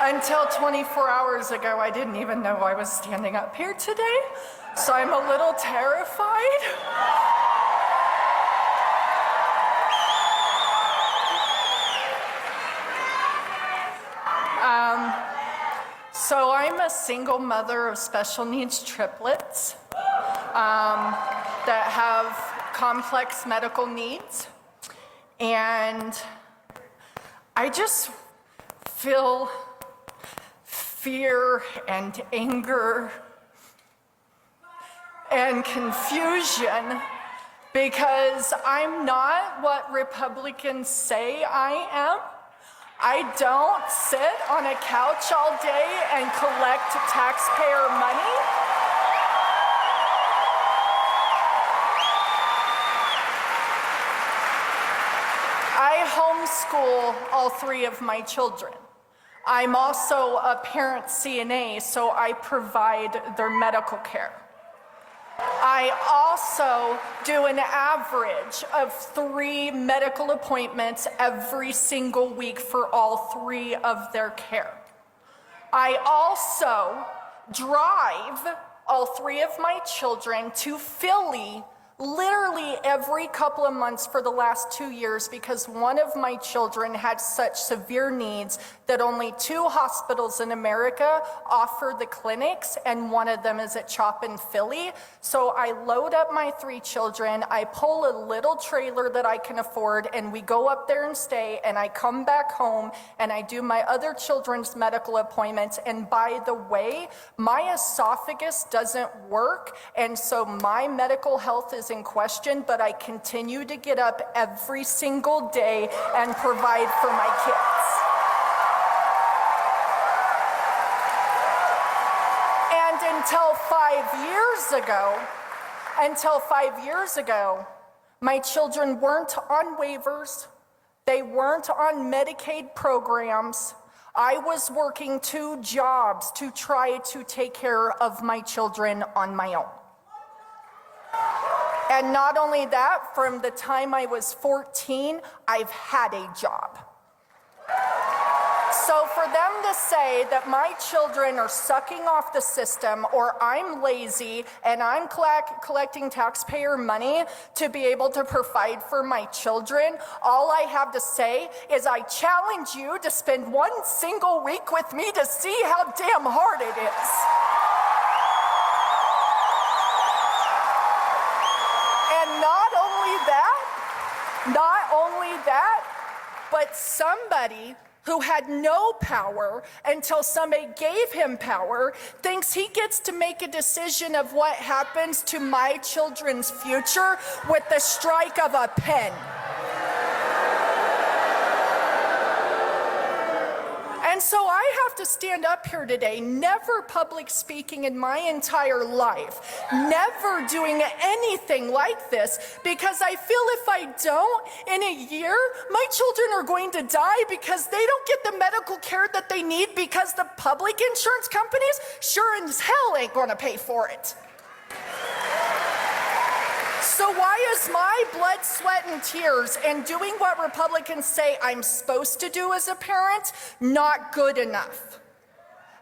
Until 24 hours ago, I didn't even know I was standing up here today, so I'm a little terrified. So I'm a single mother of special needs triplets that have complex medical needs, and I just feel fear and anger and confusion because I'm not what Republicans say I am. I don't sit on a couch all day and collect taxpayer money. I homeschool all three of my children. I'm also a parent CNA, so I provide their medical care. I also do an average of 3 medical appointments every single week for all 3 of their care. I also drive all 3 of my children to Philly literally every couple of months for the last 2 years because one of my children had such severe needs that only 2 hospitals in America offer the clinics, and one of them is at CHOP in Philly. So I load up my 3 children, I pull a little trailer that I can afford, and we go up there and stay, and I come back home and I do my other children's medical appointments. And by the way, my esophagus doesn't work, and so my medical health is in question, but I continue to get up every single day and provide for my kids. And until 5 years ago, my children weren't on waivers. They weren't on Medicaid programs. I was working 2 jobs to try to take care of my children on my own. And not only that, from the time I was 14, I've had a job. So for them to say that my children are sucking off the system, or I'm lazy and I'm collecting taxpayer money to be able to provide for my children, all I have to say is I challenge you to spend 1 single week with me to see how damn hard it is. Not only that, but somebody who had no power until somebody gave him power thinks he gets to make a decision of what happens to my children's future with the strike of a pen. And so I have to stand up here today, never public speaking in my entire life, never doing anything like this, because I feel if I don't, in a year, my children are going to die because they don't get the medical care that they need because the public insurance companies sure as hell ain't gonna pay for it. So why is my blood, sweat, and tears and doing what Republicans say I'm supposed to do as a parent not good enough?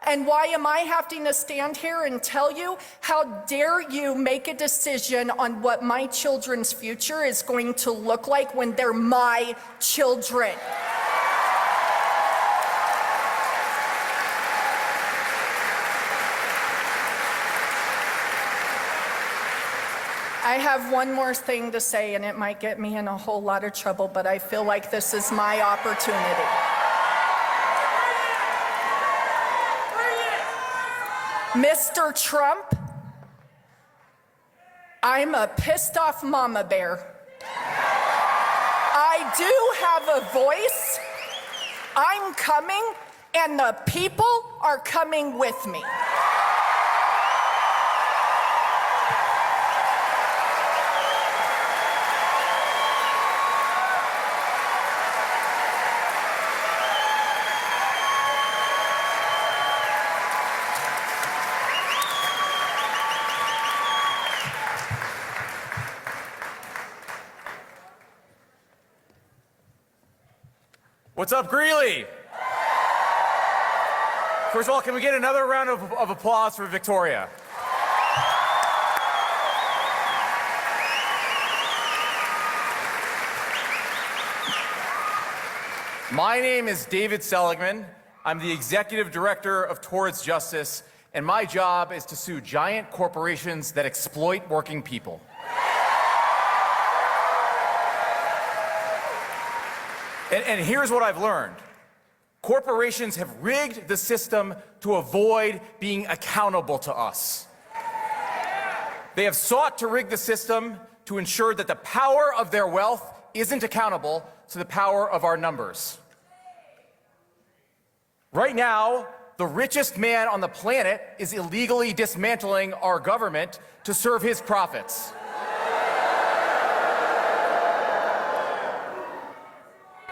And why am I having to stand here and tell you, how dare you make a decision on what my children's future is going to look like when they're my children? I have one more thing to say, and it might get me in a whole lot of trouble, but I feel like this is my opportunity. Mr. Trump, I'm a pissed off mama bear. I do have a voice. I'm coming, and the people are coming with me. What's up, Greeley? First of all, can we get another round of applause for Victoria? My name is David Seligman. I'm the executive director of Towards Justice, and my job is to sue giant corporations that exploit working people. And here's what I've learned. Corporations have rigged the system to avoid being accountable to us. They have sought to rig the system to ensure that the power of their wealth isn't accountable to the power of our numbers. Right now, the richest man on the planet is illegally dismantling our government to serve his profits.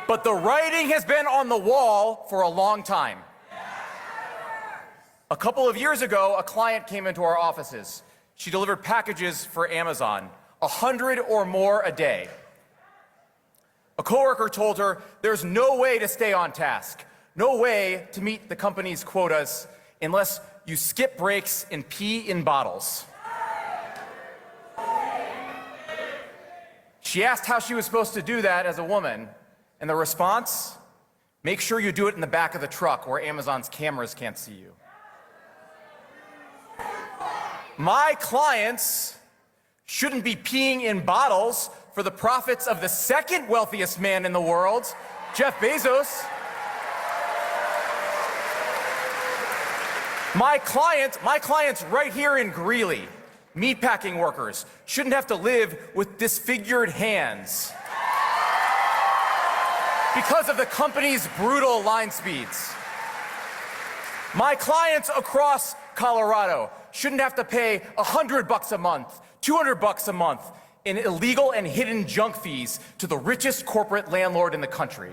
But the writing has been on the wall for a long time. A couple of years ago, a client came into our offices. She delivered packages for Amazon, 100 or more a day. A coworker told her there's no way to stay on task, no way to meet the company's quotas unless you skip breaks and pee in bottles. She asked how she was supposed to do that as a woman. And the response? Make sure you do it in the back of the truck where Amazon's cameras can't see you. My clients shouldn't be peeing in bottles for the profits of the second wealthiest man in the world, Jeff Bezos. My clients right here in Greeley, meatpacking workers, shouldn't have to live with disfigured hands because of the company's brutal line speeds. My clients across Colorado shouldn't have to pay $100 a month, $200 a month in illegal and hidden junk fees to the richest corporate landlord in the country.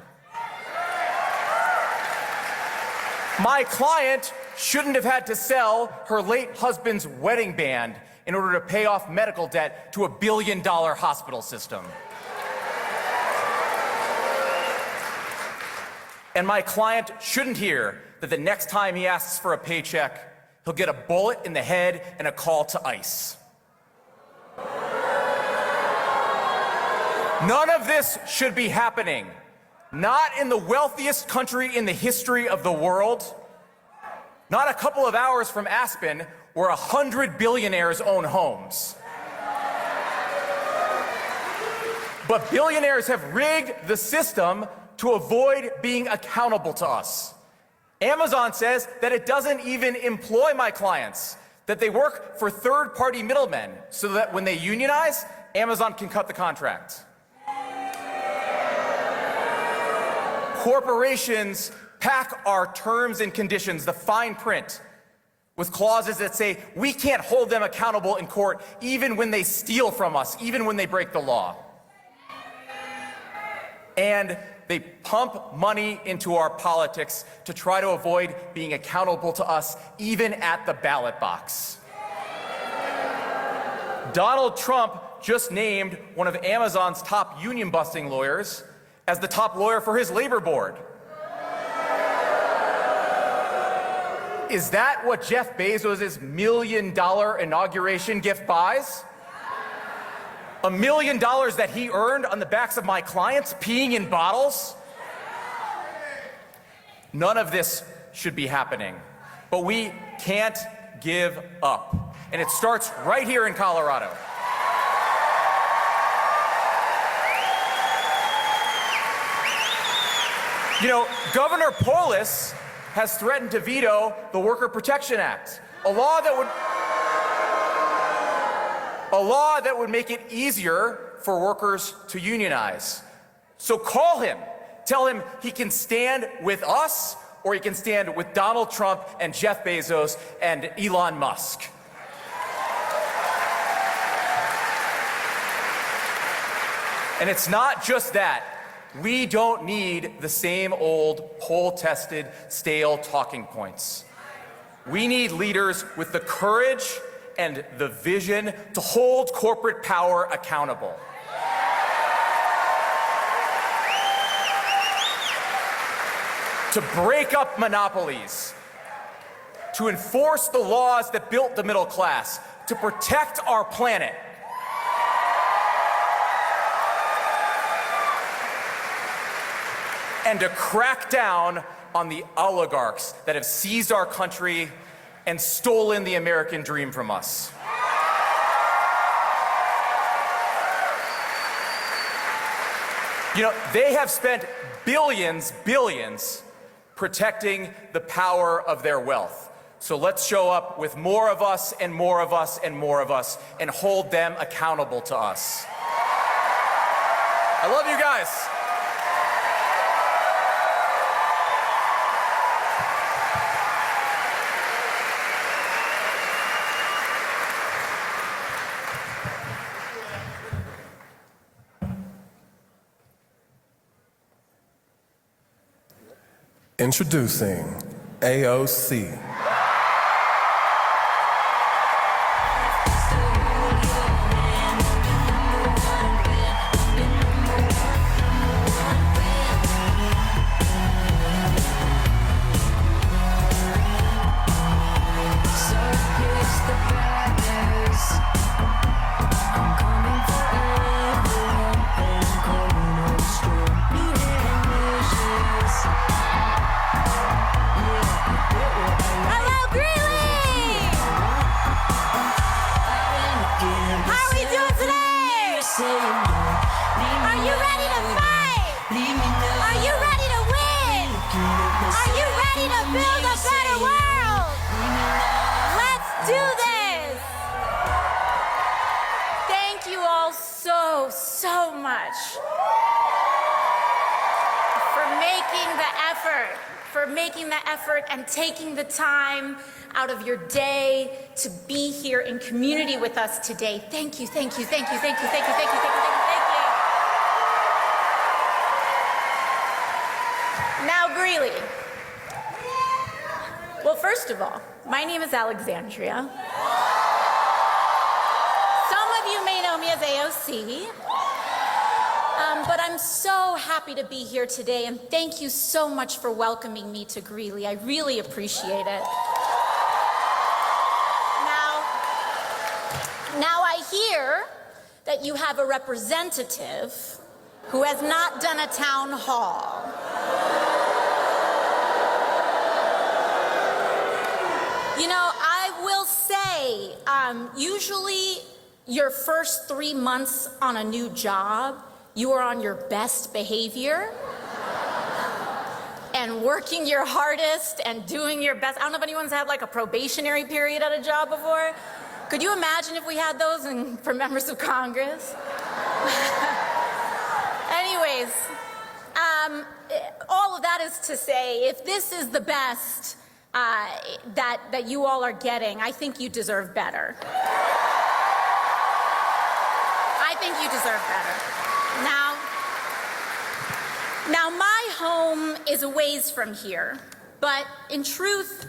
My client shouldn't have had to sell her late husband's wedding band in order to pay off medical debt to $1 billion hospital system. And my client shouldn't hear that the next time he asks for a paycheck, he'll get a bullet in the head and a call to ICE. None of this should be happening. Not in the wealthiest country in the history of the world. Not a couple of hours from Aspen, where 100 billionaires own homes. But billionaires have rigged the system to avoid being accountable to us. Amazon says that it doesn't even employ my clients, that they work for third-party middlemen so that when they unionize, Amazon can cut the contract. Corporations pack our terms and conditions, the fine print, with clauses that say we can't hold them accountable in court even when they steal from us, even when they break the law. And they pump money into our politics to try to avoid being accountable to us, even at the ballot box. Donald Trump just named one of Amazon's top union-busting lawyers as the top lawyer for his labor board. Is that what Jeff Bezos' $1 million inauguration gift buys? $1 million that he earned on the backs of my clients peeing in bottles? None of this should be happening, but we can't give up. And it starts right here in Colorado. You know, Governor Polis has threatened to veto the Worker Protection Act, a law that would make it easier for workers to unionize. So call him. Tell him he can stand with us, or he can stand with Donald Trump and Jeff Bezos and Elon Musk. And it's not just that. We don't need the same old poll-tested, stale talking points. We need leaders with the courage and the vision to hold corporate power accountable. To break up monopolies, to enforce the laws that built the middle class, to protect our planet. And to crack down on the oligarchs that have seized our country and stolen the American dream from us. You know, they have spent billions protecting the power of their wealth. So let's show up with more of us and more of us and more of us and hold them accountable to us. I love you guys. Introducing AOC. So much for making the effort and taking the time out of your day to be here in community with us today. Thank you, thank you, thank you, thank you, thank you, thank you, thank you, thank you, thank you. Now, Greeley. Well, first of all, my name is Alexandria. You may know me as AOC, but I'm so happy to be here today, and thank you so much for welcoming me to Greeley. I really appreciate it. Now I hear that you have a representative who has not done a town hall. You know, I will say, usually your first 3 months on a new job, you are on your best behavior and working your hardest and doing your best. I don't know if anyone's had like a probationary period at a job before. Could you imagine if we had those for members of Congress? Anyways, all of that is to say, if this is the best that you all are getting, I think you deserve better. I think you deserve better. Now my home is a ways from here, but in truth,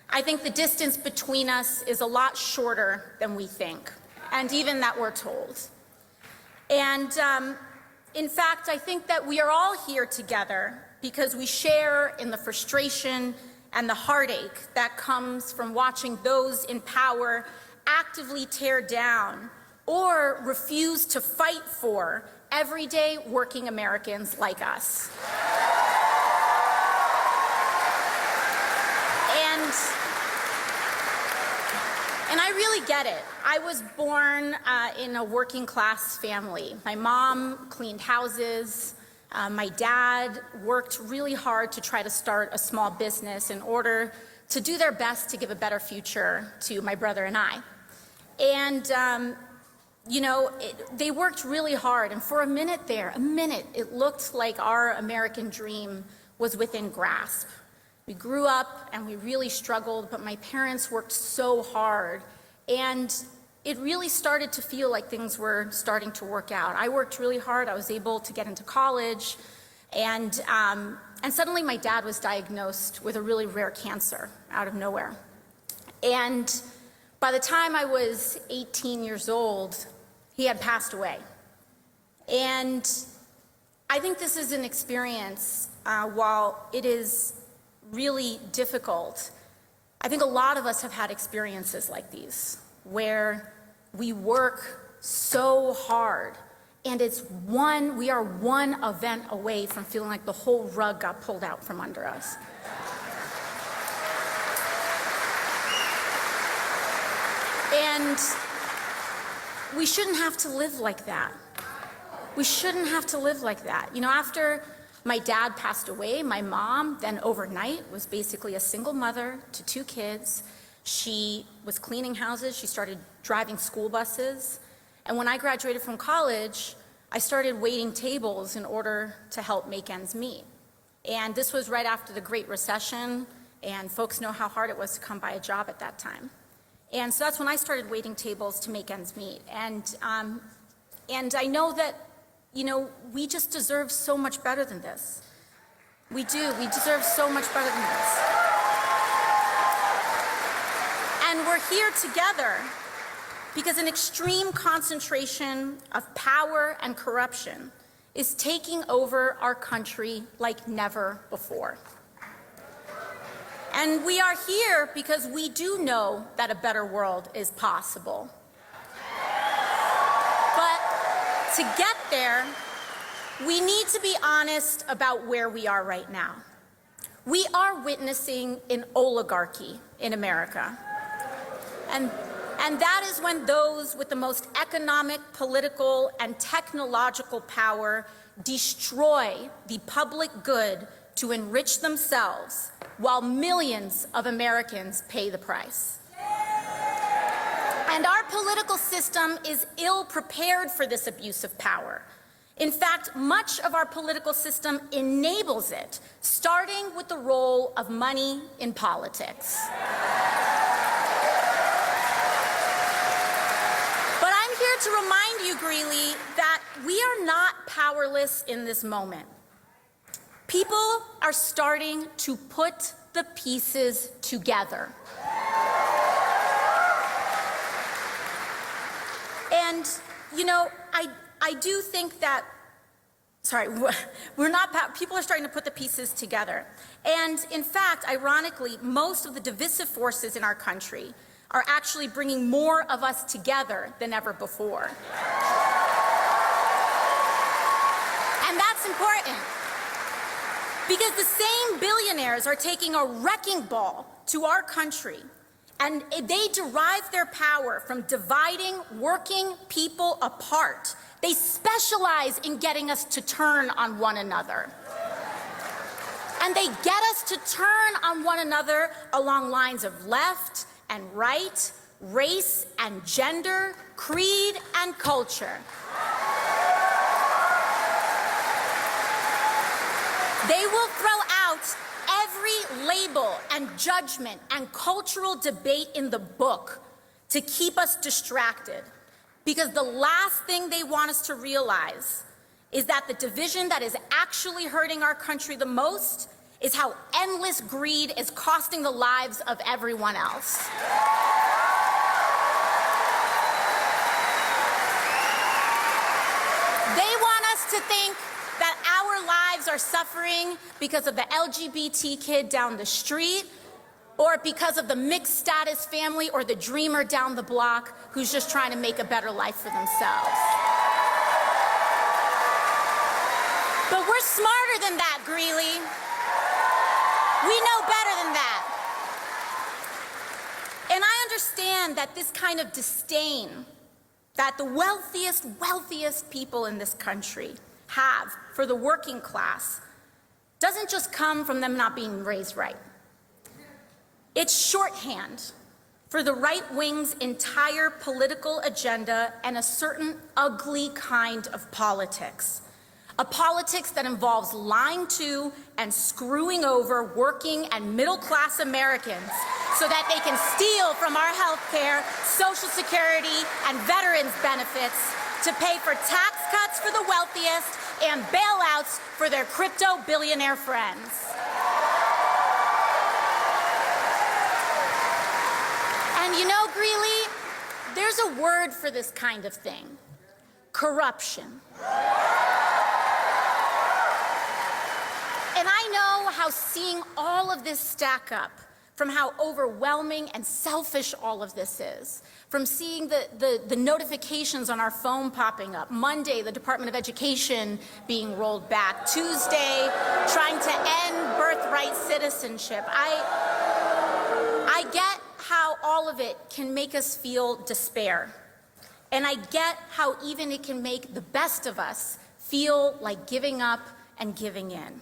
I think the distance between us is a lot shorter than we think, and even that we're told. And in fact, I think that we are all here together because we share in the frustration and the heartache that comes from watching those in power actively tear down or refuse to fight for everyday working Americans like us. And I really get it. I was born in a working class family. My mom cleaned houses. My dad worked really hard to try to start a small business in order to do their best to give a better future to my brother and I. And you know, they worked really hard, and for a minute, it looked like our American dream was within grasp. We grew up and we really struggled, but my parents worked so hard, and it really started to feel like things were starting to work out. I worked really hard. I was able to get into college, and suddenly my dad was diagnosed with a really rare cancer out of nowhere. And by the time I was 18 years old, he had passed away. And I think this is an experience, while it is really difficult, I think a lot of us have had experiences like these, where we work so hard, and we are one event away from feeling like the whole rug got pulled out from under us. And we shouldn't have to live like that. We shouldn't have to live like that. You know, after my dad passed away, my mom then overnight was basically a single mother to 2 kids. She was cleaning houses, she started driving school buses, and when I graduated from college, I started waiting tables in order to help make ends meet. And this was right after the Great Recession, and folks know how hard it was to come by a job at that time. And so that's when I started waiting tables to make ends meet. And I know that, you know, we just deserve so much better than this. We do. We deserve so much better than this. And we're here together because an extreme concentration of power and corruption is taking over our country like never before. And we are here because we do know that a better world is possible. But to get there, we need to be honest about where we are right now. We are witnessing an oligarchy in America. And that is when those with the most economic, political, and technological power destroy the public good to enrich themselves, while millions of Americans pay the price. And our political system is ill-prepared for this abuse of power. In fact, much of our political system enables it, starting with the role of money in politics. But I'm here to remind you, Greeley, that we are not powerless in this moment. People are starting to put the pieces together. And, you know, I do think that, people are starting to put the pieces together. And in fact, ironically, most of the divisive forces in our country are actually bringing more of us together than ever before. And that's important. Because the same billionaires are taking a wrecking ball to our country, and they derive their power from dividing working people apart. They specialize in getting us to turn on one another. And they get us to turn on one another along lines of left and right, race and gender, creed and culture. They will throw out every label and judgment and cultural debate in the book to keep us distracted. Because the last thing they want us to realize is that the division that is actually hurting our country the most is how endless greed is costing the lives of everyone else. They want us to think that our lives are suffering because of the LGBT kid down the street, or because of the mixed status family or the dreamer down the block who's just trying to make a better life for themselves. But we're smarter than that, Greeley. We know better than that. And I understand that this kind of disdain that the wealthiest people in this country have for the working class doesn't just come from them not being raised right. It's shorthand for the right wing's entire political agenda and a certain ugly kind of politics. A politics that involves lying to and screwing over working and middle-class Americans so that they can steal from our health care, Social Security, and veterans benefits to pay for tax cuts for the wealthiest and bailouts for their crypto billionaire friends. And you know, Greeley, there's a word for this kind of thing: corruption. And I know how seeing all of this stack up from how overwhelming and selfish all of this is, from seeing the notifications on our phone popping up. Monday, the Department of Education being rolled back. Tuesday, trying to end birthright citizenship. I get how all of it can make us feel despair. And I get how even it can make the best of us feel like giving up and giving in.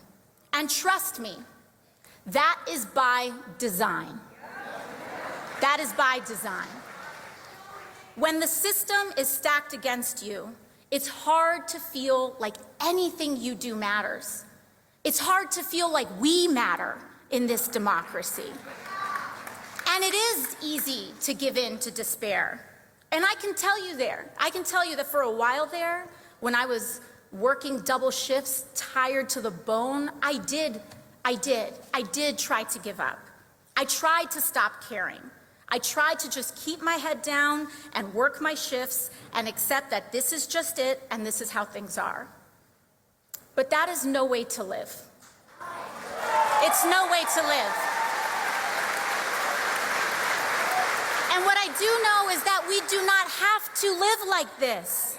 And trust me, that is by design. That is by design. When the system is stacked against you, it's hard to feel like anything you do matters. It's hard to feel like we matter in this democracy. And it is easy to give in to despair. And I can tell you that for a while there, when I was working double shifts, tired to the bone, I did try to give up. I tried to stop caring. I tried to just keep my head down and work my shifts and accept that this is just it and this is how things are. But that is no way to live. It's no way to live. And what I do know is that we do not have to live like this.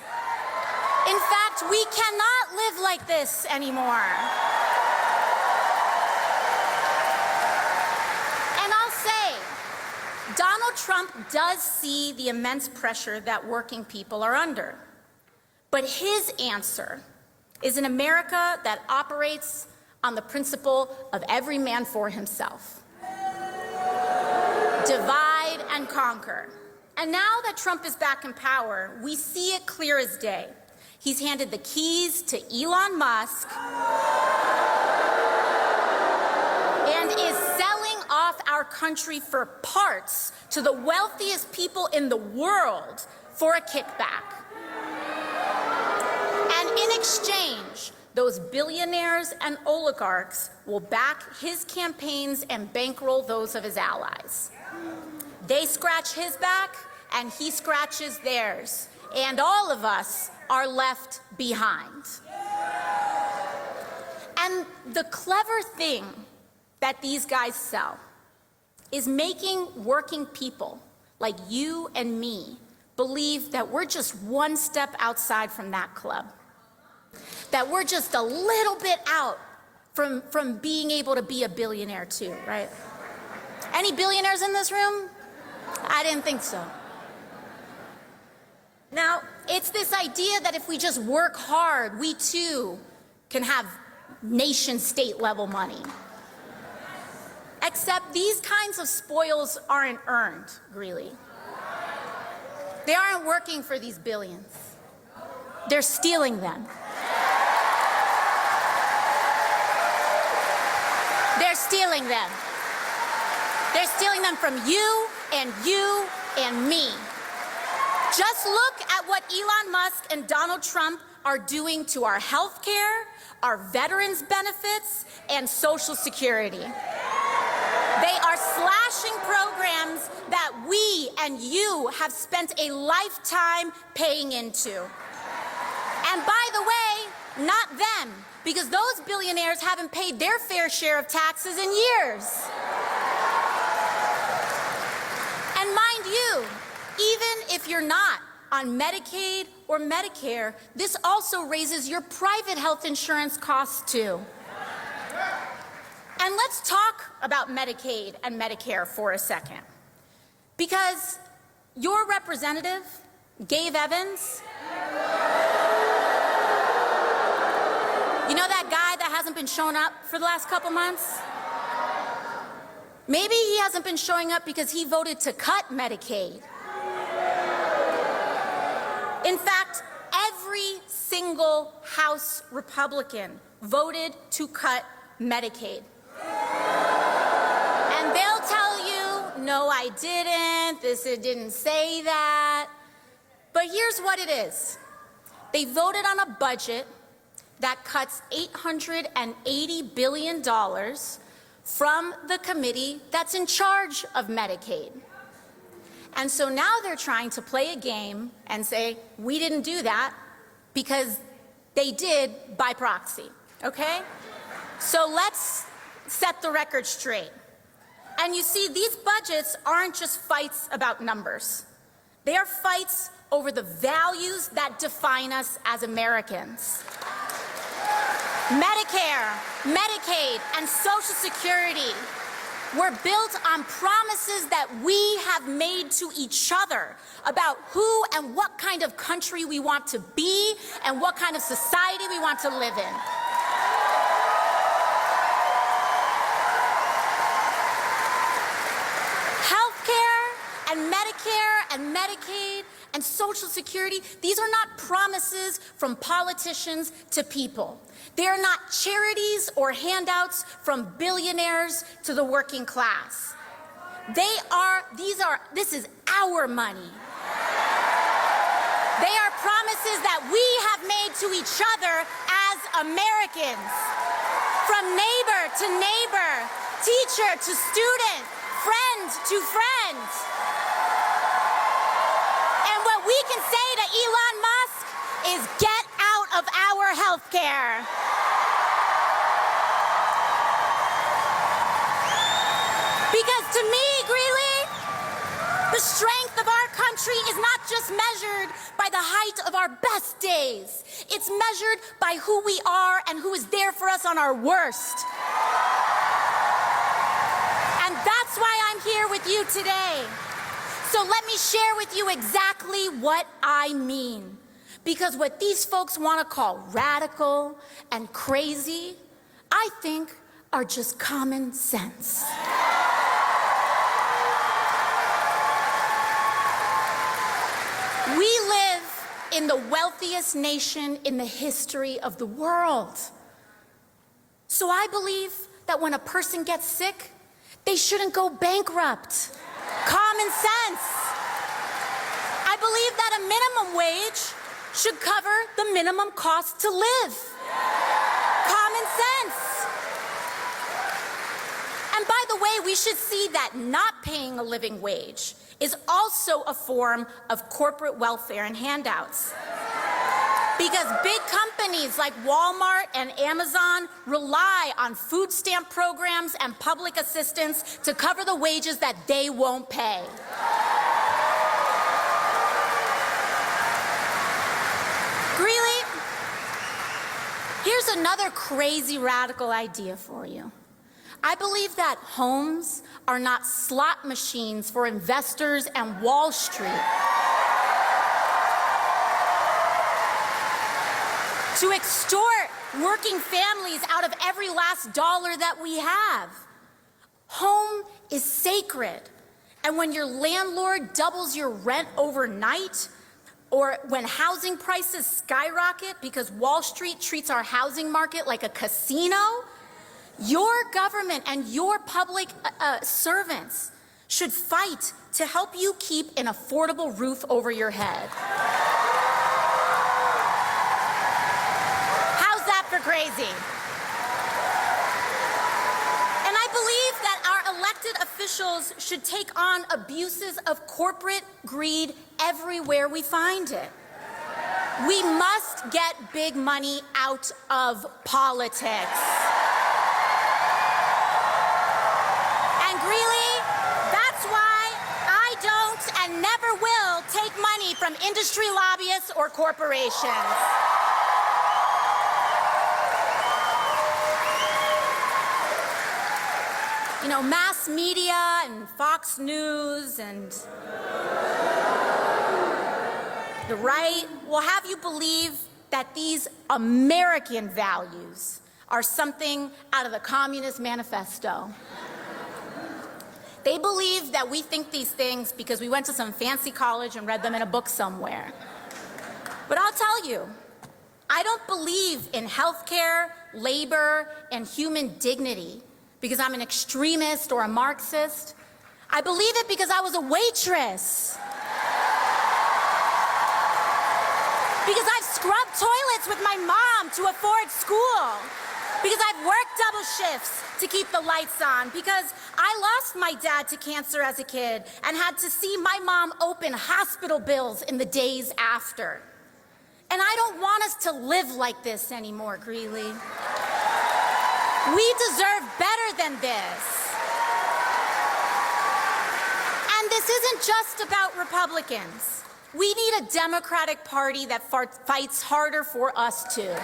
In fact, we cannot live like this anymore. And I'll say, Donald Trump does see the immense pressure that working people are under. But his answer is an America that operates on the principle of every man for himself. Divide and conquer. And now that Trump is back in power, we see it clear as day. He's handed the keys to Elon Musk and is selling off our country for parts to the wealthiest people in the world for a kickback. And in exchange, those billionaires and oligarchs will back his campaigns and bankroll those of his allies. They scratch his back, and he scratches theirs, and all of us are left behind. And the clever thing that these guys sell is making working people like you and me believe that we're just one step outside from that club, that we're just a little bit out from being able to be a billionaire too, right? Any billionaires in this room? I didn't think so. Now, it's this idea that if we just work hard, we too can have nation-state level money. Except these kinds of spoils aren't earned, Greeley. They aren't working for these billions. They're stealing them. They're stealing them. They're stealing them from you and me. Just look at what Elon Musk and Donald Trump are doing to our health care, our veterans benefits, and Social Security. They are slashing programs that we and you have spent a lifetime paying into. And by the way, not them, because those billionaires haven't paid their fair share of taxes in years. And mind you, even if you're not on Medicaid or Medicare, this also raises your private health insurance costs too. And let's talk about Medicaid and Medicare for a second. Because your representative, Gabe Evans, you know that guy that hasn't been showing up for the last couple months? Maybe he hasn't been showing up because he voted to cut Medicaid. In fact, every single House Republican voted to cut Medicaid. And they'll tell you, no, I didn't, it didn't say that. But here's what it is. They voted on a budget that cuts $880 billion from the committee that's in charge of Medicaid. And so now they're trying to play a game and say, we didn't do that because they did by proxy, okay? So let's set the record straight. And you see, these budgets aren't just fights about numbers. They are fights over the values that define us as Americans. Medicare, Medicaid, and Social Security were built on promises that we have made to each other about who and what kind of country we want to be and what kind of society we want to live in. Healthcare and Medicare and Medicaid and Social Security, these are not promises from politicians to people. They are not charities or handouts from billionaires to the working class. This is our money. They are promises that we have made to each other as Americans. From neighbor to neighbor, teacher to student, friend to friend. And what we can say to Elon Musk is get out of our health care. Because to me, Greeley, the strength of our country is not just measured by the height of our best days. It's measured by who we are and who is there for us on our worst. And that's why I'm here with you today. So let me share with you exactly what I mean. Because what these folks want to call radical and crazy, I think are just common sense. We live in the wealthiest nation in the history of the world. So I believe that when a person gets sick, they shouldn't go bankrupt. Common sense. I believe that a minimum wage should cover the minimum cost to live. Common sense. And by the way, we should see that not paying a living wage is also a form of corporate welfare and handouts. Because big companies like Walmart and Amazon rely on food stamp programs and public assistance to cover the wages that they won't pay. Greeley, here's another crazy radical idea for you. I believe that homes are not slot machines for investors and Wall Street. To extort working families out of every last dollar that we have. Home is sacred. And when your landlord doubles your rent overnight, or when housing prices skyrocket because Wall Street treats our housing market like a casino, your government and your public servants should fight to help you keep an affordable roof over your head. How's that for crazy? And I believe that our elected officials should take on abuses of corporate greed everywhere we find it. We must get big money out of politics. And never will take money from industry lobbyists or corporations. You know, mass media and Fox News and the right will have you believe that these American values are something out of the Communist Manifesto. They believe that we think these things because we went to some fancy college and read them in a book somewhere. But I'll tell you, I don't believe in healthcare, labor, and human dignity because I'm an extremist or a Marxist. I believe it because I was a waitress. Because I've scrubbed toilets with my mom to afford school. Because I've worked double shifts to keep the lights on. Because I lost my dad to cancer as a kid and had to see my mom open hospital bills in the days after. And I don't want us to live like this anymore, Greeley. We deserve better than this. this isn't just about Republicans. We need a Democratic Party that fights harder for us too.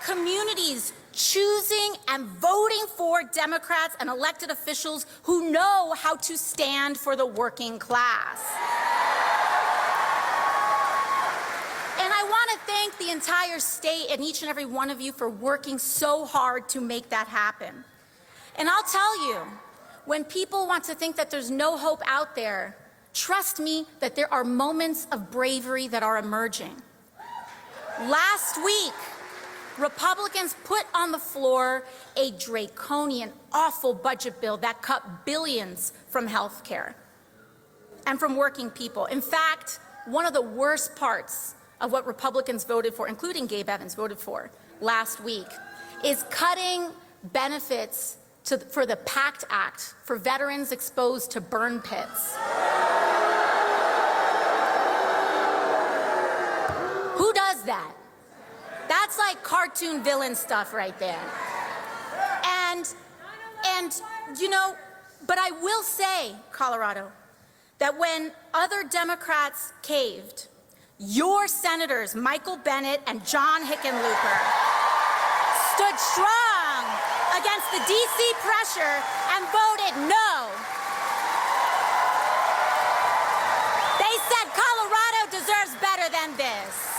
Communities choosing and voting for Democrats and elected officials who know how to stand for the working class. And I want to thank the entire state and each and every one of you for working so hard to make that happen. And I'll tell you, when people want to think that there's no hope out there, trust me that there are moments of bravery that are emerging. Last week, Republicans put on the floor a draconian, awful budget bill that cut billions from health care and from working people. In fact, one of the worst parts of what Republicans voted for, including Gabe Evans voted for last week, is cutting benefits for the PACT Act for veterans exposed to burn pits. Who does that? That's like cartoon villain stuff right there. And you know, but I will say, Colorado, that when other Democrats caved, your senators, Michael Bennet and John Hickenlooper, stood strong against the DC pressure and voted no. They said Colorado deserves better than this.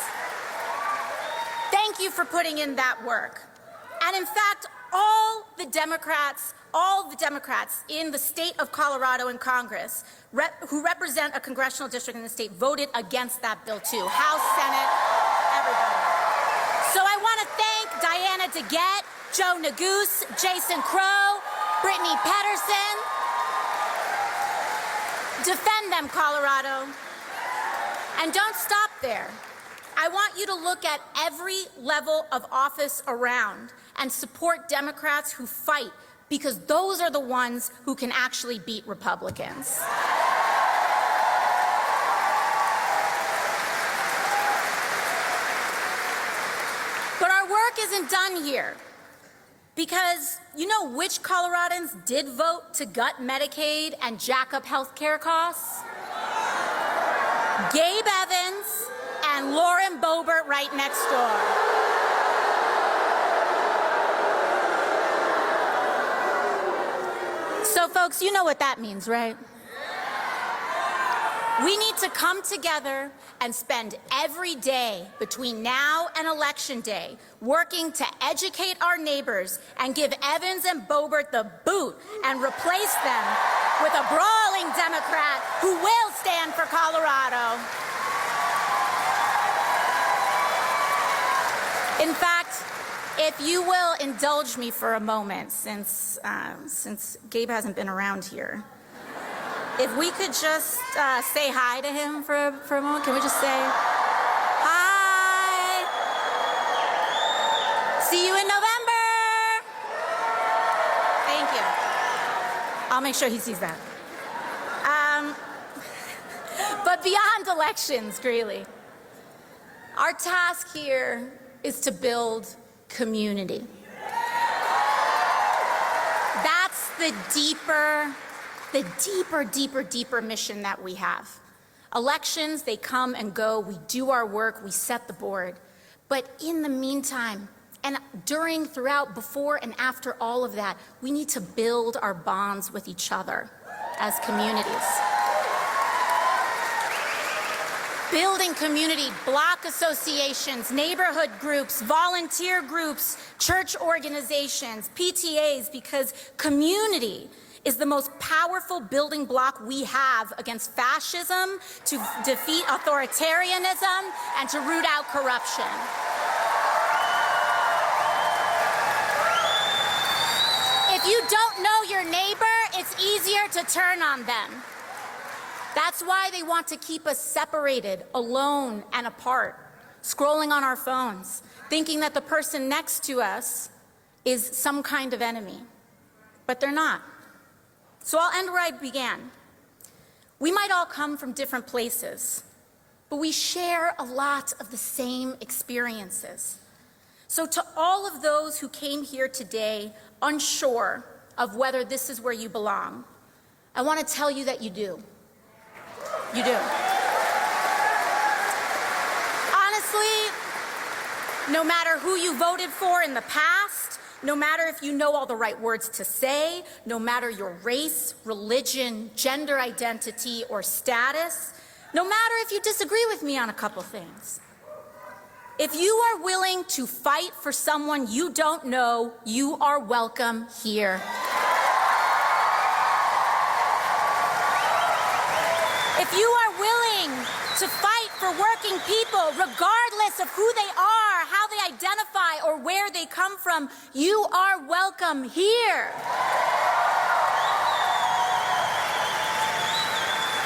Thank you for putting in that work. And in fact, all the Democrats in the state of Colorado in Congress who represent a congressional district in the state voted against that bill too. House, Senate, everybody. So I want to thank Diana DeGette, Joe Neguse, Jason Crow, Brittany Pedersen. Defend them, Colorado. And don't stop there. I want you to look at every level of office around and support Democrats who fight, because those are the ones who can actually beat Republicans. But our work isn't done here, because you know which Coloradans did vote to gut Medicaid and jack up health care costs? Gabe Evans and Lauren Boebert right next door. So folks, you know what that means, right? We need to come together and spend every day between now and Election Day working to educate our neighbors and give Evans and Boebert the boot and replace them with a brawling Democrat who will stand for Colorado. In fact, if you will indulge me for a moment, since Gabe hasn't been around here, if we could just say hi to him for a moment. Can we just say hi? See you in November. Thank you. I'll make sure he sees that. But beyond elections, Greeley, our task here is to build community. That's the deeper mission that we have. Elections, they come and go. We do our work. We set the board. But in the meantime, and during, throughout, before, and after all of that, we need to build our bonds with each other as communities. Building community, block associations, neighborhood groups, volunteer groups, church organizations, PTAs, because community is the most powerful building block we have against fascism, to defeat authoritarianism, and to root out corruption. If you don't know your neighbor, it's easier to turn on them. That's why they want to keep us separated, alone, and apart, scrolling on our phones, thinking that the person next to us is some kind of enemy. but they're not. So I'll end where I began. We might all come from different places, but we share a lot of the same experiences. So to all of those who came here today unsure of whether this is where you belong, I want to tell you that you do. You do. Honestly, no matter who you voted for in the past, no matter if you know all the right words to say, no matter your race, religion, gender identity, or status, no matter if you disagree with me on a couple things, if you are willing to fight for someone you don't know, you are welcome here. If you are willing to fight for working people, regardless of who they are, how they identify, or where they come from, you are welcome here.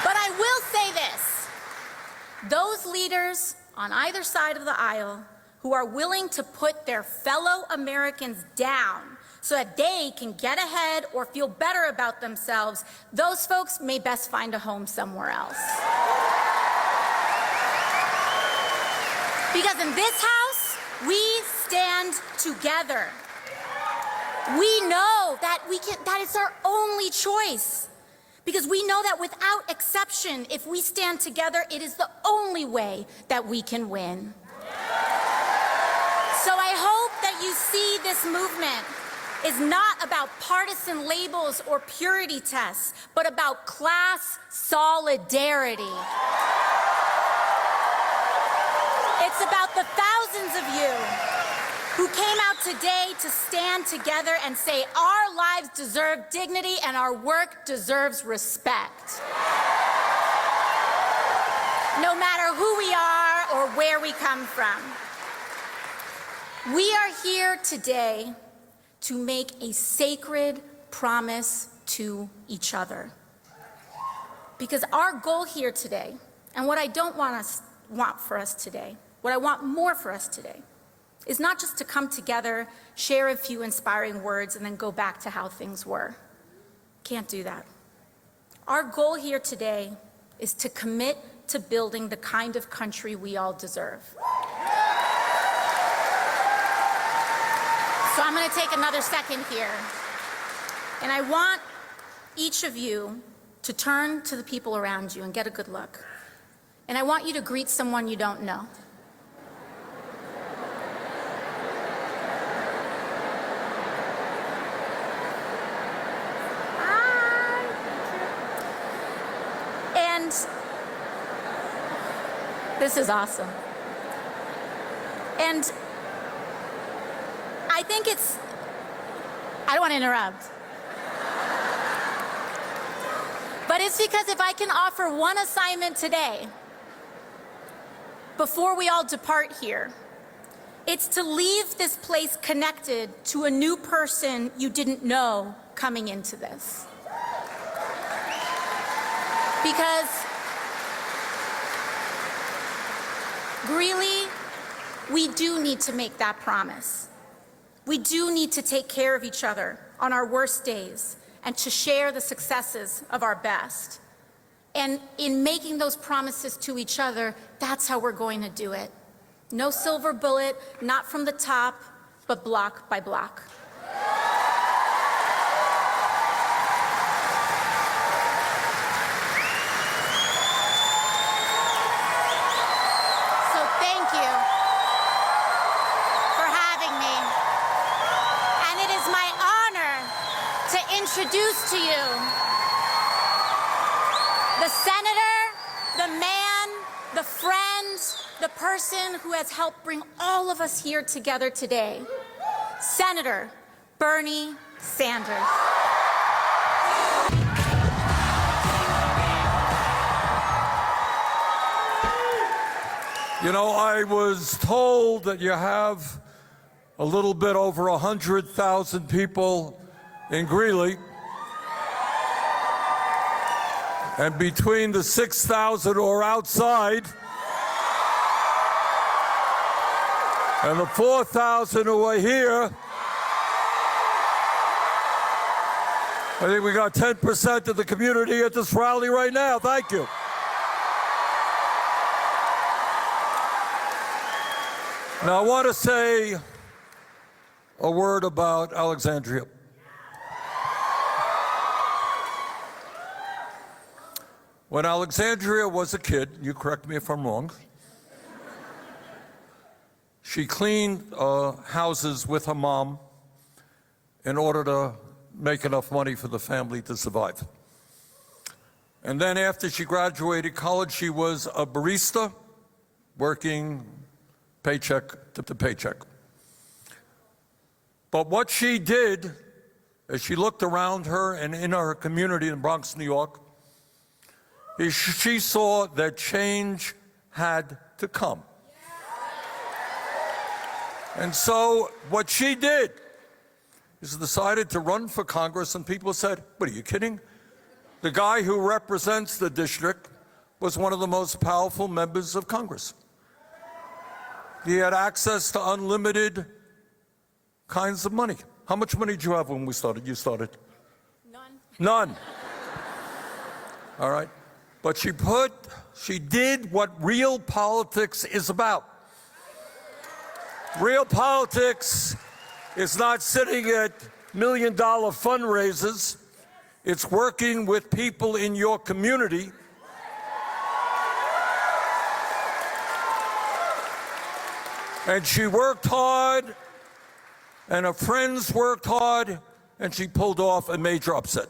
But I will say this. Those leaders on either side of the aisle who are willing to put their fellow Americans down so that they can get ahead or feel better about themselves, those folks may best find a home somewhere else. Because in this house, we stand together. We know that that is our only choice. Because we know that without exception, if we stand together, it is the only way that we can win. So I hope that you see this movement is not about partisan labels or purity tests, but about class solidarity. It's about the thousands of you who came out today to stand together and say our lives deserve dignity and our work deserves respect. No matter who we are or where we come from. We are here today to make a sacred promise to each other. Because our goal here today, and what I don't want for us today, what I want more for us today, is not just to come together, share a few inspiring words, and then go back to how things were. Can't do that. Our goal here today is to commit to building the kind of country we all deserve. So I'm going to take another second here. And I want each of you to turn to the people around you and get a good look. And I want you to greet someone you don't know. And this is awesome. And I think I don't want to interrupt. But it's because if I can offer one assignment today, before we all depart here, it's to leave this place connected to a new person you didn't know coming into this. Because Greeley, we do need to make that promise. We do need to take care of each other on our worst days and to share the successes of our best. And in making those promises to each other, that's how we're going to do it. No silver bullet, not from the top, but block by block. So thank you for having me. And it is my honor to introduce to you the senator, the man, the friend, the person who has helped bring all of us here together today, Senator Bernie Sanders. You know, I was told that you have a little bit over 100,000 people in Greeley. And between the 6,000 who are outside and the 4,000 who are here, I think we got 10% of the community at this rally right now. Thank you. Now, I want to say a word about Alexandria. When Alexandria was a kid, you correct me if I'm wrong, she cleaned houses with her mom in order to make enough money for the family to survive. And then after she graduated college, she was a barista, working paycheck to paycheck. But what she did, as she looked around her and in her community in Bronx, New York, is she saw that change had to come. And so what she did is decided to run for Congress, and people said, "What, are you kidding? The guy who represents the district was one of the most powerful members of Congress. He had access to unlimited kinds of money." How much money did you have when we started? You started? None. None. All right. But she did what real politics is about. Real politics is not sitting at million-dollar fundraisers. It's working with people in your community. And she worked hard, and her friends worked hard, and she pulled off a major upset.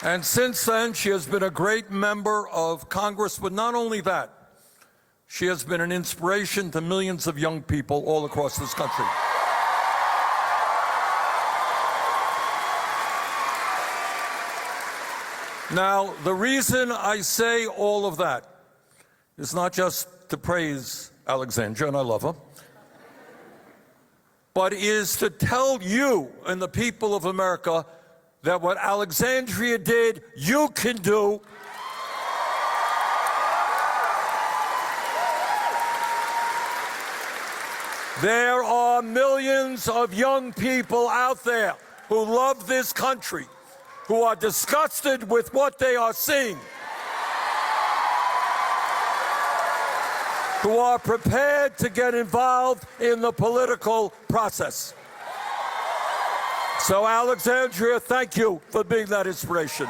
And since then, she has been a great member of Congress, but not only that, she has been an inspiration to millions of young people all across this country. Now, the reason I say all of that is not just to praise Alexandria, and I love her, but is to tell you and the people of America that what Alexandria did, you can do. There are millions of young people out there who love this country, who are disgusted with what they are seeing, who are prepared to get involved in the political process. So, Alexandria, thank you for being that inspiration.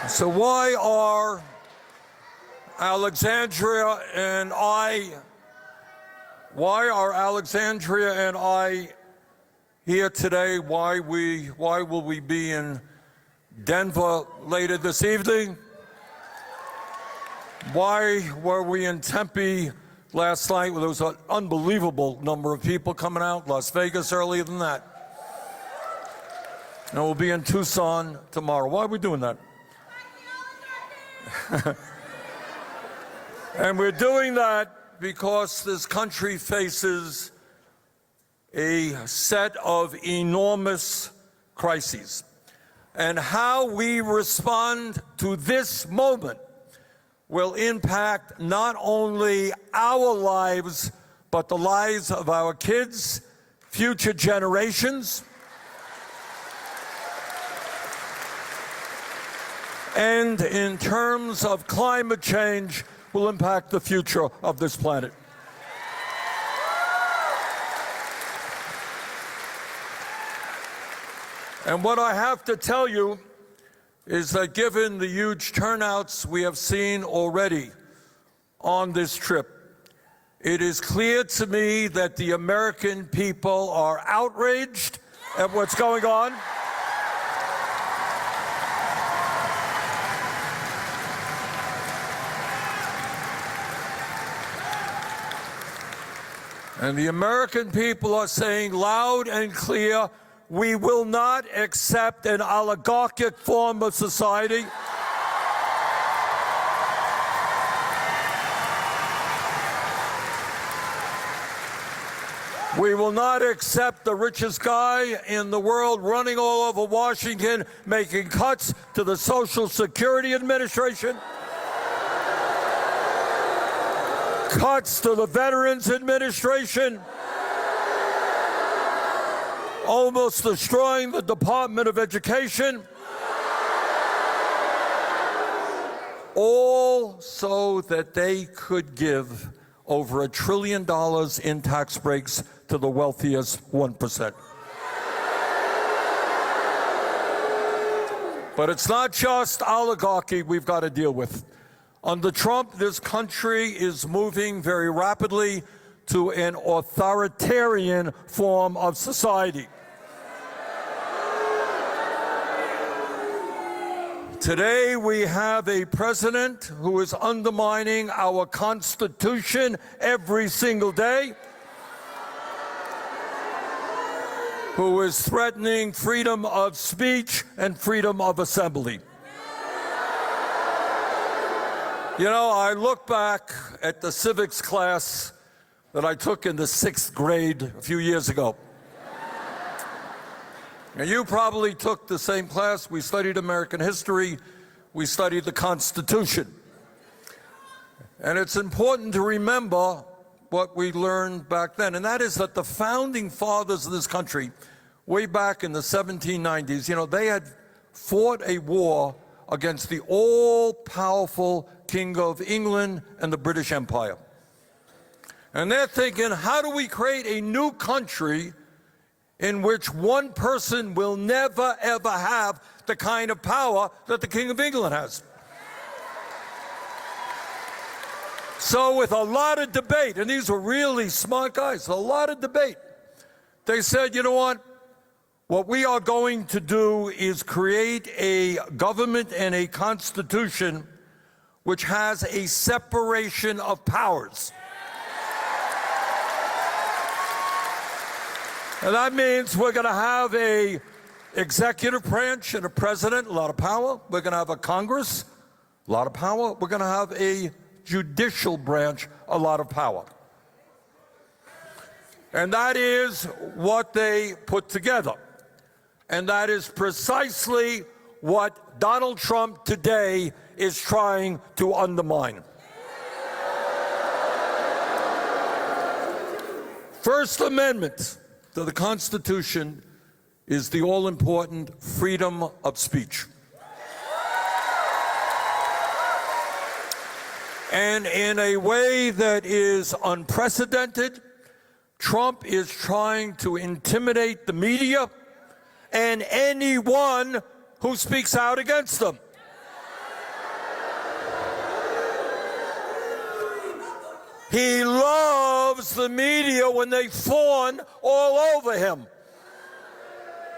So why are Alexandria and I here today? Why will we be in Denver later this evening? Why were we in Tempe last night? Well, there was an unbelievable number of people coming out. Las Vegas earlier than that. And we'll be in Tucson tomorrow. Why are we doing that? And we're doing that because this country faces a set of enormous crises. And how we respond to this moment will impact not only our lives, but the lives of our kids, future generations, and in terms of climate change, will impact the future of this planet. And what I have to tell you is that given the huge turnouts we have seen already on this trip, it is clear to me that the American people are outraged at what's going on. And the American people are saying loud and clear, we will not accept an oligarchic form of society. We will not accept the richest guy in the world running all over Washington, making cuts to the Social Security Administration, cuts to the Veterans Administration, almost destroying the Department of Education, all so that they could give over $1 trillion in tax breaks to the wealthiest 1%. But it's not just oligarchy we've got to deal with. Under Trump, this country is moving very rapidly to an authoritarian form of society. Today, we have a president who is undermining our Constitution every single day, who is threatening freedom of speech and freedom of assembly. You know, I look back at the civics class that I took in the 6th grade a few years ago. Now, you probably took the same class. We studied American history. We studied the Constitution. And it's important to remember what we learned back then, and that is that the founding fathers of this country, way back in the 1790s, you know, they had fought a war against the all-powerful King of England and the British Empire. And they're thinking, how do we create a new country in which one person will never, ever have the kind of power that the King of England has? So with a lot of debate, and these were really smart guys, a lot of debate, they said, you know what we are going to do is create a government and a constitution which has a separation of powers. And that means we're going to have a executive branch and a president, a lot of power. We're going to have a Congress, a lot of power. We're going to have a judicial branch, a lot of power. And that is what they put together. And that is precisely what Donald Trump today is trying to undermine. First Amendment to the Constitution is the all-important freedom of speech. And in a way that is unprecedented, Trump is trying to intimidate the media and anyone who speaks out against them. He loves the media when they fawn all over him.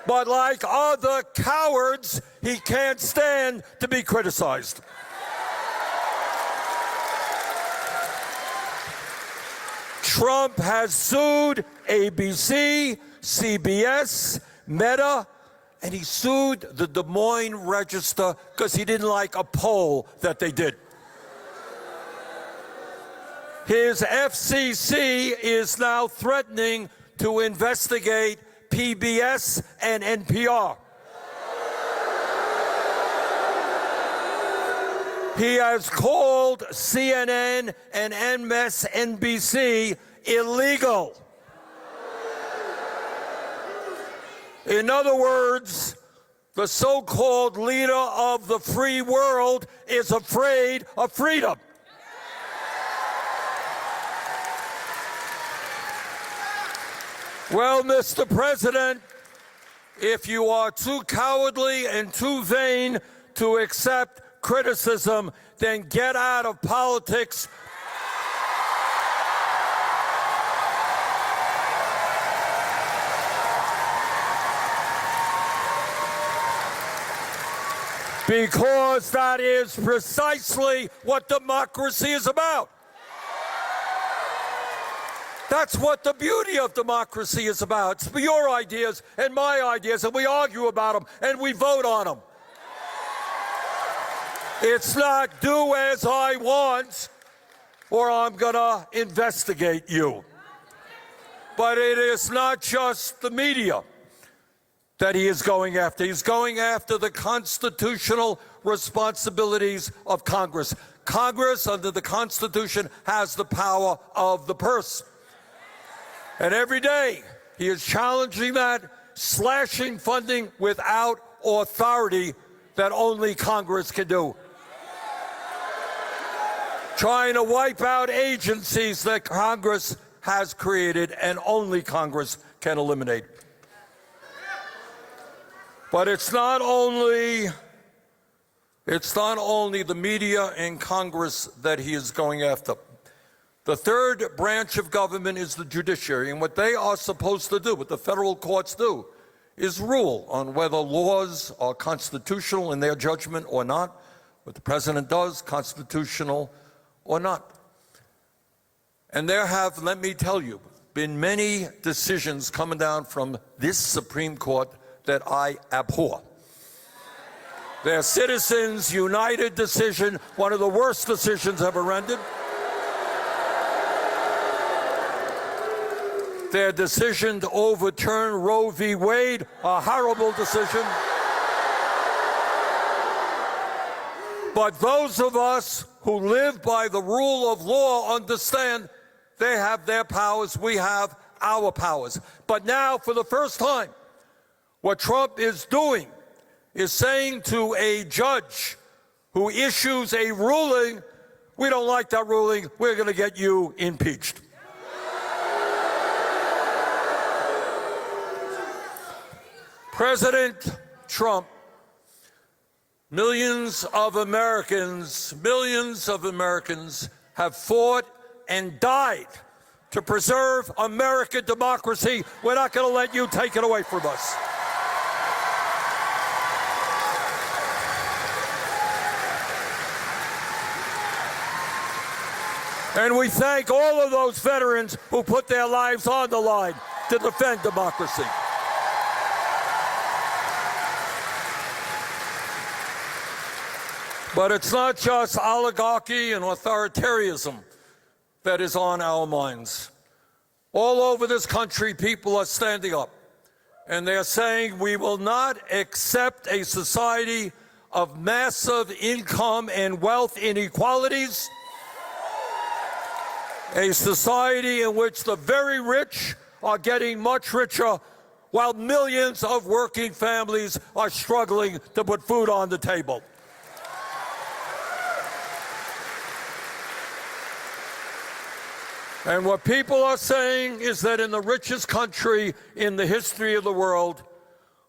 But like other cowards, he can't stand to be criticized. Trump has sued ABC, CBS, Meta, and he sued the Des Moines Register because he didn't like a poll that they did. His FCC is now threatening to investigate PBS and NPR. He has called CNN and MSNBC illegal. In other words, the so-called leader of the free world is afraid of freedom. Well, Mr. President, if you are too cowardly and too vain to accept criticism, then get out of politics. Because that is precisely what democracy is about. That's what the beauty of democracy is about. It's your ideas and my ideas, and we argue about them, and we vote on them. It's not do as I want, or I'm going to investigate you. But it is not just the media that he is going after. He's going after the constitutional responsibilities of Congress. Congress, under the Constitution, has the power of the purse. And every day, he is challenging that, slashing funding without authority that only Congress can do. Trying to wipe out agencies that Congress has created and only Congress can eliminate. But it's not only the media and Congress that he is going after. The third branch of government is the judiciary, and what they are supposed to do, what the federal courts do, is rule on whether laws are constitutional in their judgment or not, what the president does, constitutional or not. And there have, let me tell you, been many decisions coming down from this Supreme Court that I abhor. Their Citizens United decision, one of the worst decisions ever rendered. Their decision to overturn Roe v. Wade, a horrible decision. But those of us who live by the rule of law understand they have their powers, we have our powers. But now, for the first time, what Trump is doing is saying to a judge who issues a ruling, we don't like that ruling, we're going to get you impeached. President Trump, millions of Americans have fought and died to preserve American democracy. We're not going to let you take it away from us. And we thank all of those veterans who put their lives on the line to defend democracy. But it's not just oligarchy and authoritarianism that is on our minds. All over this country, people are standing up, and they're saying we will not accept a society of massive income and wealth inequalities, a society in which the very rich are getting much richer while millions of working families are struggling to put food on the table. And what people are saying is that in the richest country in the history of the world,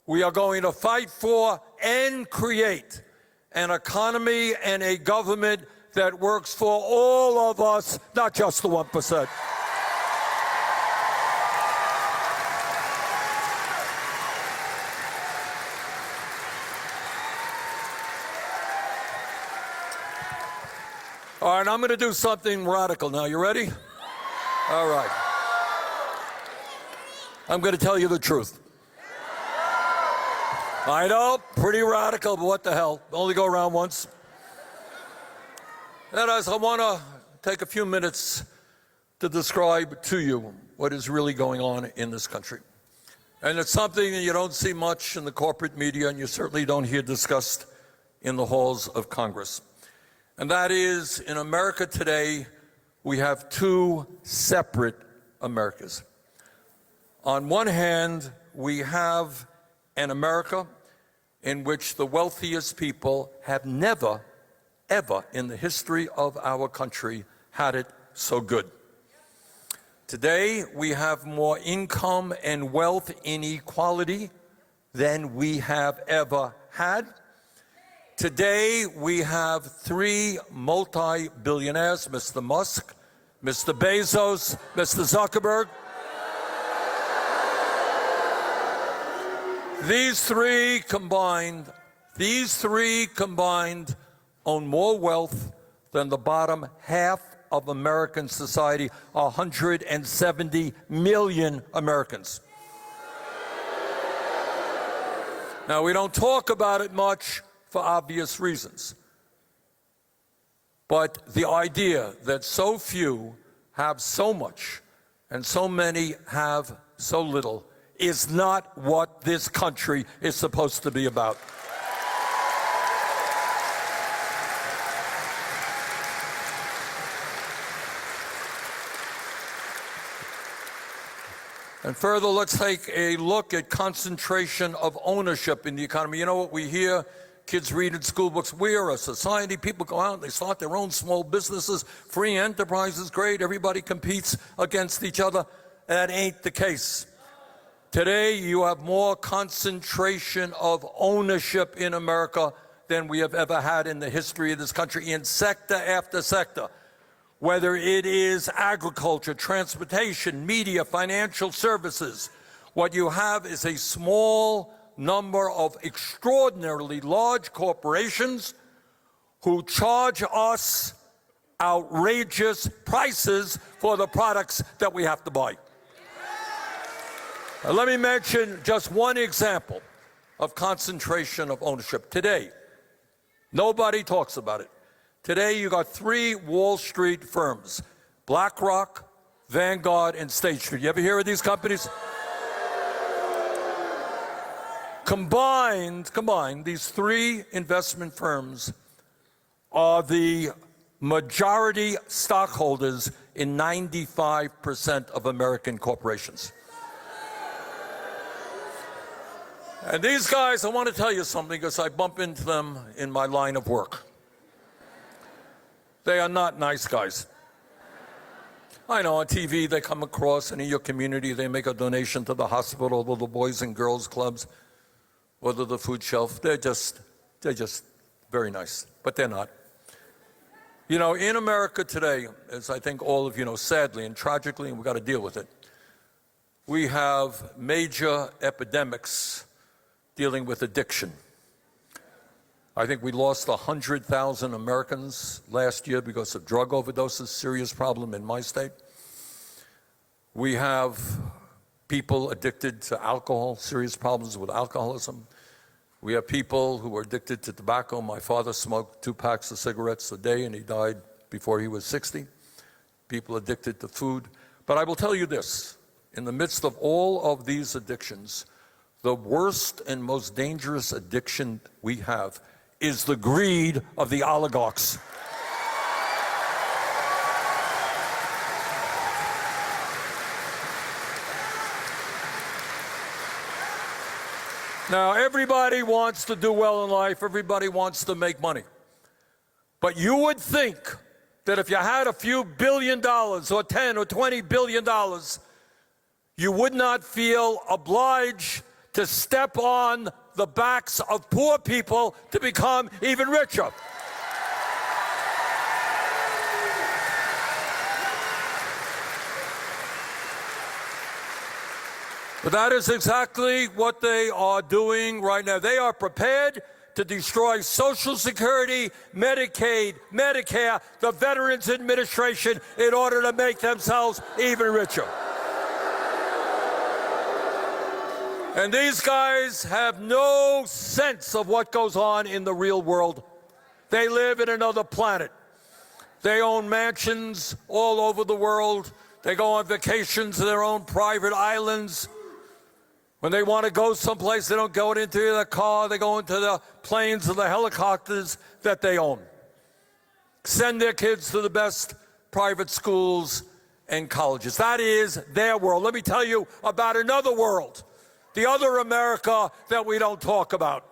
we are going to fight for and create an economy and a government that works for all of us, not just the 1%. All right, I'm going to do something radical now. You ready? All right. I'm going to tell you the truth. I know, pretty radical, but what the hell? Only go around once. And as I want to take a few minutes to describe to you what is really going on in this country. And it's something that you don't see much in the corporate media, and you certainly don't hear discussed in the halls of Congress. And that is, in America today, we have two separate Americas. On one hand, we have an America in which the wealthiest people have never, ever in the history of our country had it so good. Today, we have more income and wealth inequality than we have ever had. Today, we have three multi-billionaires, Mr. Musk, Mr. Bezos, Mr. Zuckerberg. These three combined own more wealth than the bottom half of American society, 170 million Americans. Now, we don't talk about it much for obvious reasons. But the idea that so few have so much and so many have so little is not what this country is supposed to be about. And further, let's take a look at concentration of ownership in the economy. You know what we hear? Kids read in school books. We are a society. People go out and they start their own small businesses. Free enterprise is great. Everybody competes against each other. That ain't the case. Today, you have more concentration of ownership in America than we have ever had in the history of this country in sector after sector. Whether it is agriculture, transportation, media, financial services, what you have is a small number of extraordinarily large corporations who charge us outrageous prices for the products that we have to buy. Now, let me mention just one example of concentration of ownership. Today, nobody talks about it. Today, you got 3 Wall Street firms, BlackRock, Vanguard, and State Street. You ever hear of these companies? Combined, these 3 investment firms are the majority stockholders in 95% of American corporations. And these guys, I want to tell you something because I bump into them in my line of work. They are not nice guys. I know on TV they come across, and in your community they make a donation to the hospital or the Boys and Girls Clubs or to the food shelf. They're just very nice, but they're not. You know, in America today, as I think all of you know, sadly and tragically, and we've got to deal with it, we have major epidemics dealing with addiction. I think we lost 100,000 Americans last year because of drug overdoses, serious problem in my state. We have people addicted to alcohol, serious problems with alcoholism. We have people who are addicted to tobacco. My father smoked 2 packs of cigarettes a day and he died before he was 60. People addicted to food. But I will tell you this, in the midst of all of these addictions, the worst and most dangerous addiction we have is the greed of the oligarchs. Now, everybody wants to do well in life. Everybody wants to make money. But you would think that if you had a few $1 billion or 10 or $20 billion, you would not feel obliged to step on the backs of poor people to become even richer. But that is exactly what they are doing right now. They are prepared to destroy Social Security, Medicaid, Medicare, the Veterans Administration in order to make themselves even richer. And these guys have no sense of what goes on in the real world. They live in another planet. They own mansions all over the world. They go on vacations to their own private islands. When they want to go someplace, they don't go into the car. They go into the planes or the helicopters that they own. Send their kids to the best private schools and colleges. That is their world. Let me tell you about another world. The other America that we don't talk about.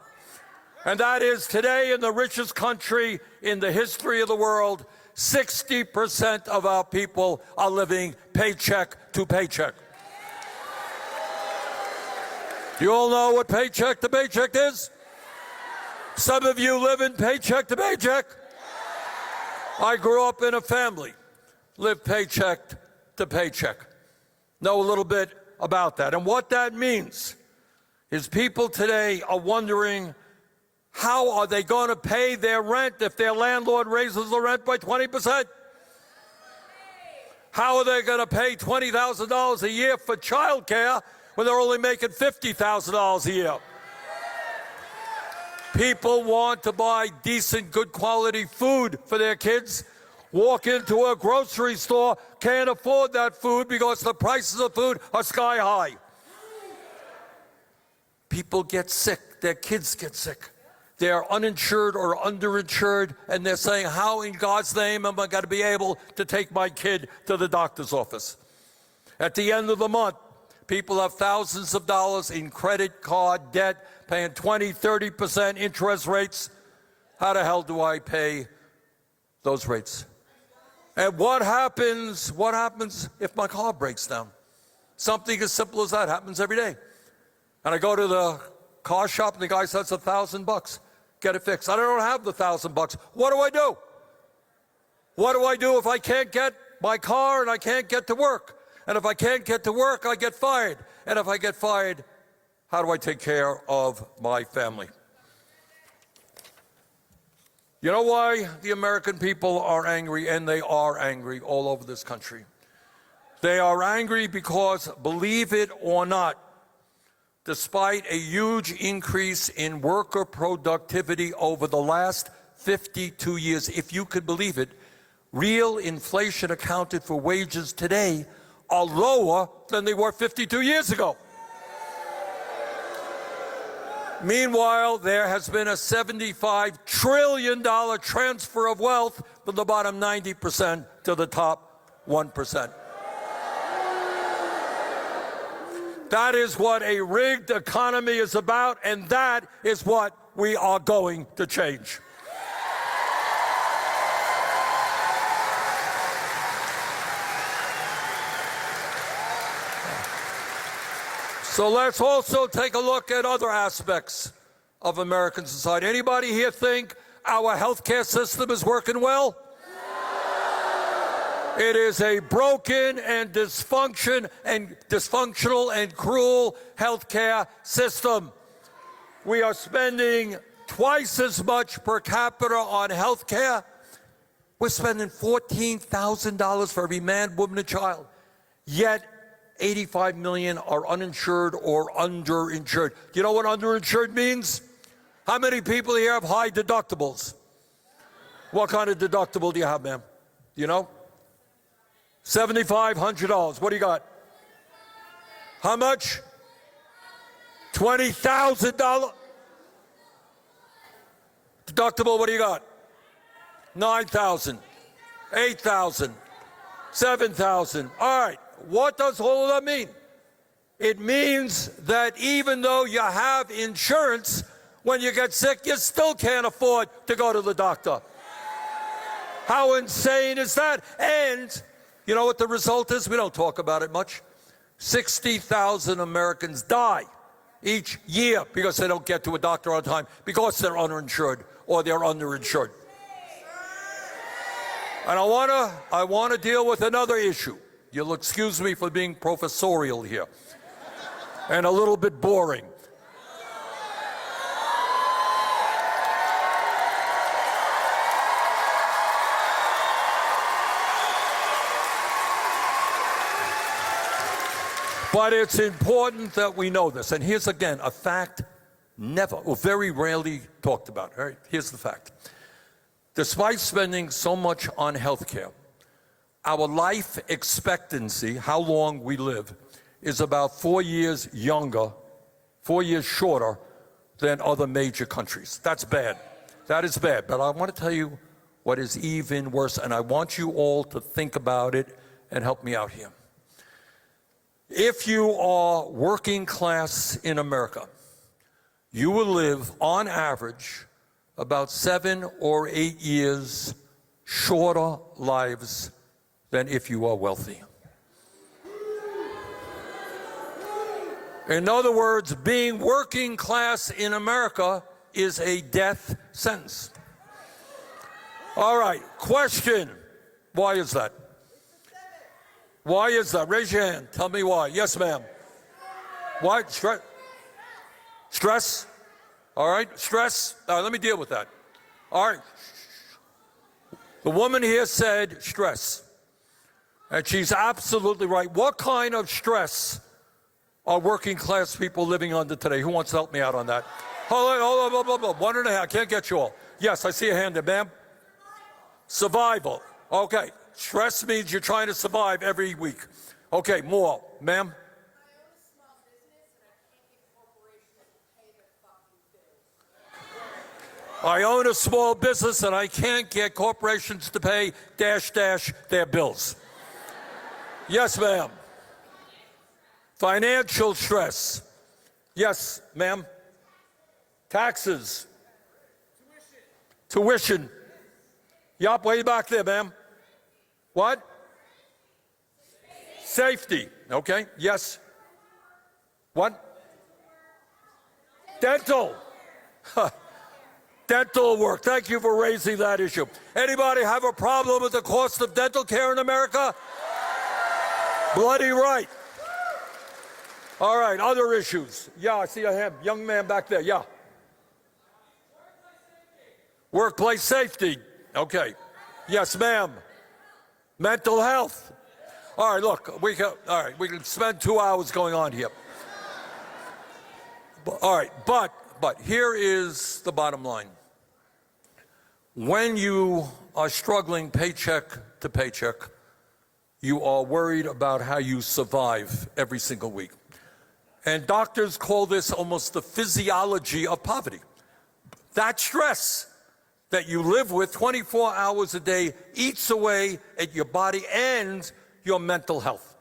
And that is today in the richest country in the history of the world, 60% of our people are living paycheck to paycheck. You all know what paycheck to paycheck is? Some of you live in paycheck to paycheck. I grew up in a family, lived paycheck to paycheck. Know a little bit about that. And what that means is people today are wondering, how are they going to pay their rent if their landlord raises the rent by 20%? How are they going to pay $20,000 a year for child care when they're only making $50,000 a year? People want to buy decent, good quality food for their kids walk into a grocery store, can't afford that food because the prices of food are sky high. People get sick, their kids get sick. They're uninsured or underinsured, and they're saying, how in God's name am I going to be able to take my kid to the doctor's office? At the end of the month, people have thousands of dollars in credit card debt, paying 20, 30% interest rates. How the hell do I pay those rates? And what happens if my car breaks down? Something as simple as that happens every day. And I go to the car shop and the guy says $1,000. Get it fixed. I don't have the $1,000. What do I do? What do I do if I can't get my car and I can't get to work? And if I can't get to work, I get fired. And if I get fired, how do I take care of my family? You know why the American people are angry, and they are angry all over this country? They are angry because, believe it or not, despite a huge increase in worker productivity over the last 52 years, if you could believe it, real inflation accounted for wages today are lower than they were 52 years ago. Meanwhile, there has been a $75 trillion transfer of wealth from the bottom 90% to the top 1%. That is what a rigged economy is about, and that is what we are going to change. So let's also take a look at other aspects of American society. Anybody here think our healthcare system is working well? It is a broken and dysfunctional and cruel healthcare system. We are spending twice as much per capita on healthcare. We're spending $14,000 for every man, woman, and child. Yet 85 million are uninsured or underinsured. Do you know what underinsured means? How many people here have high deductibles? What kind of deductible do you have, ma'am? You know? $7,500. What do you got? How much? $20,000. Deductible, what do you got? $9,000, $8,000, $7,000. All right, what does all of that mean? It means that even though you have insurance, when you get sick, you still can't afford to go to the doctor. How insane is that? And you know what the result is? We don't talk about it much. 60,000 Americans die each year because they don't get to a doctor on time, because they're uninsured or they're underinsured. And I want to deal with another issue. You'll excuse me for being professorial here and a little bit boring. But it's important that we know this. And here's, again, a fact never or very rarely talked about. All right? Here's the fact. Despite spending so much on health care, our life expectancy, how long we live, is about 4 years younger, 4 years shorter than other major countries. That's bad. That is bad. But I want to tell you what is even worse, and I want you all to think about it and help me out here. If you are working class in America, you will live, on average, about 7 or 8 years shorter lives than if you are wealthy. In other words, being working class in America is a death sentence. All right, question, why is that? Why is that? Raise your hand. Tell me why. Yes, ma'am. Why? Stress? Stress? All right. Stress? Let me deal with that. All right. The woman here said stress. And she's absolutely right. What kind of stress are working class people living under today? Who wants to help me out on that? Hold on. 1 and a half. I can't get you all. Yes, I see a hand there, ma'am. Survival. Okay, stress means you're trying to survive every week. Okay, more. Ma'am? I own a small business and I can't get corporations to pay their bills. Yes, ma'am. Financial stress. Yes, ma'am. Taxes. Tuition. Yup, way back there, ma'am. What? Safety. Okay, yes. What? Dental. Dental work. Thank you for raising that issue. Anybody have a problem with the cost of dental care in America? Bloody right. All right, other issues. Yeah, I see a hand. Young man back there. Yeah. Workplace safety. Okay. Yes, ma'am. Mental health. All right, look, we can spend 2 hours going on here. All right, but here is the bottom line. When you are struggling paycheck to paycheck, you are worried about how you survive every single week. And doctors call this almost the physiology of poverty. That stress that you live with 24 hours a day eats away at your body and your mental health.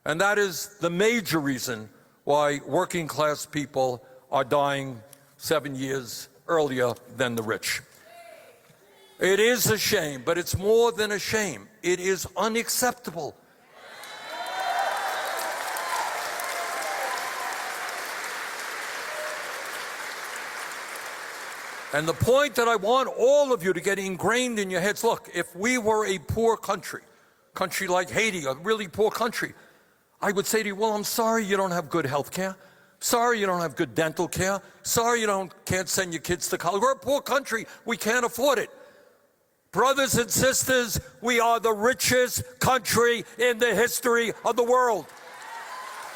And that is the major reason why working class people are dying 7 years earlier than the rich. It is a shame, but it's more than a shame. It is unacceptable. And the point that I want all of you to get ingrained in your heads, look, if we were a poor country like Haiti, a really poor country, I would say to you, well, I'm sorry you don't have good health care. Sorry you don't have good dental care. Sorry you can't send your kids to college. We're a poor country. We can't afford it. Brothers and sisters, we are the richest country in the history of the world.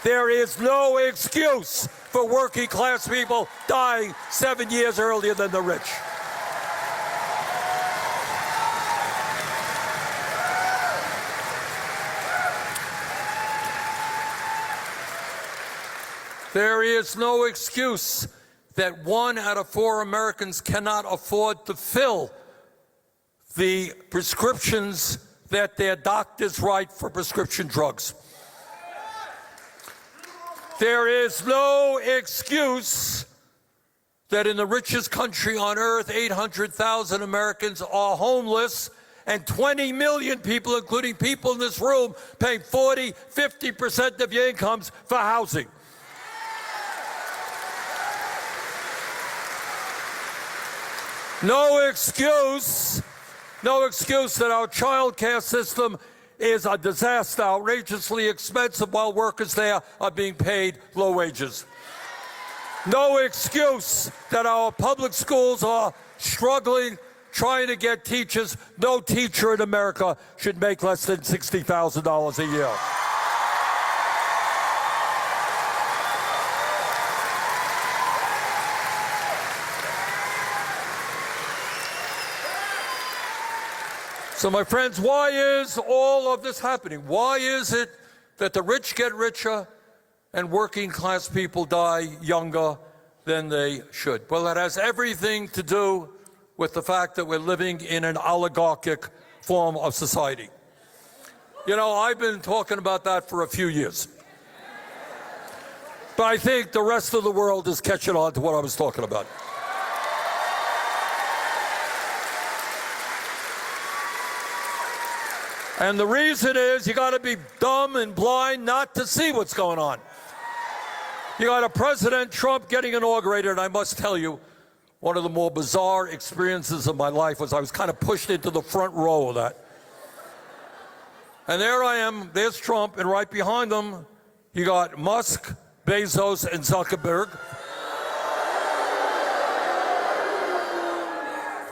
There is no excuse for working class people dying 7 years earlier than the rich. There is no excuse that 1 out of 4 Americans cannot afford to fill the prescriptions that their doctors write for prescription drugs. There is no excuse that in the richest country on earth, 800,000 Americans are homeless and 20 million people, including people in this room, paying 40, 50% of your incomes for housing. No excuse that our child care system is a disaster, outrageously expensive while workers there are being paid low wages. No excuse that our public schools are struggling, trying to get teachers. No teacher in America should make less than $60,000 a year. So, my friends, why is all of this happening? Why is it that the rich get richer and working class people die younger than they should? Well, it has everything to do with the fact that we're living in an oligarchic form of society. You know, I've been talking about that for a few years. But I think the rest of the world is catching on to what I was talking about. And the reason is you got to be dumb and blind not to see what's going on. You got a President Trump getting inaugurated, and I must tell you, one of the more bizarre experiences of my life was I was kind of pushed into the front row of that. And there I am, there's Trump, and right behind him, you got Musk, Bezos, and Zuckerberg.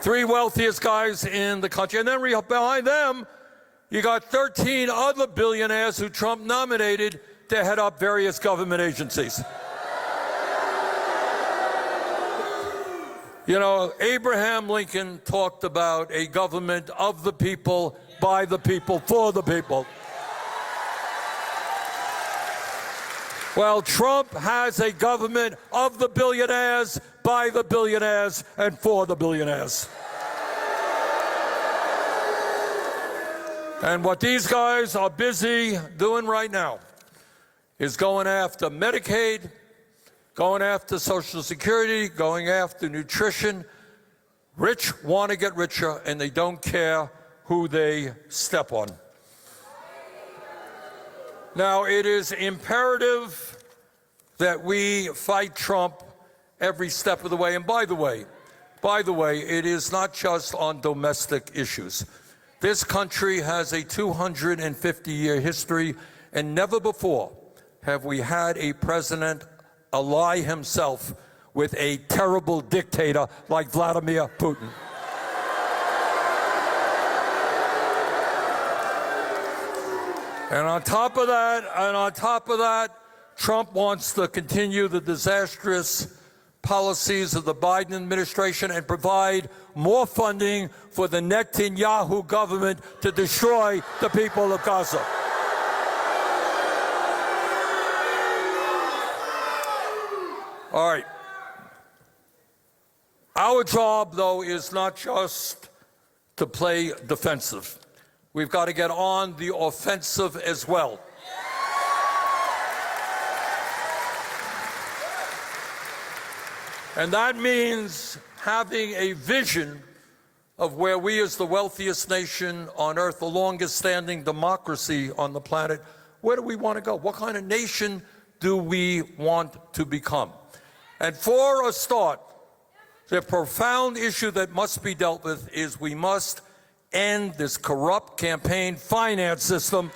3 wealthiest guys in the country. And then behind them, you got 13 other billionaires who Trump nominated to head up various government agencies. You know, Abraham Lincoln talked about a government of the people, by the people, for the people. Well, Trump has a government of the billionaires, by the billionaires, and for the billionaires. And what these guys are busy doing right now is going after Medicaid, going after Social Security, going after nutrition. Rich want to get richer, and they don't care who they step on. Now, it is imperative that we fight Trump every step of the way. And by the way, it is not just on domestic issues. This country has a 250-year history, and never before have we had a president ally himself with a terrible dictator like Vladimir Putin. And on top of that, Trump wants to continue the disastrous policies of the Biden administration and provide more funding for the Netanyahu government to destroy the people of Gaza. All right. Our job, though, is not just to play defensive. We've got to get on the offensive as well. And that means having a vision of where we, as the wealthiest nation on earth, the longest standing democracy on the planet, where do we want to go? What kind of nation do we want to become? And for a start, the profound issue that must be dealt with is we must end this corrupt campaign finance system.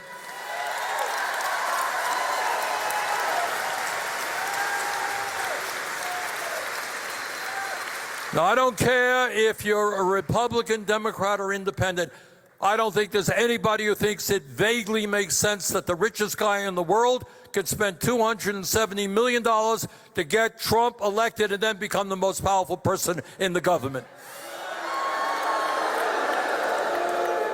Now, I don't care if you're a Republican, Democrat, or Independent. I don't think there's anybody who thinks it vaguely makes sense that the richest guy in the world could spend $270 million to get Trump elected and then become the most powerful person in the government.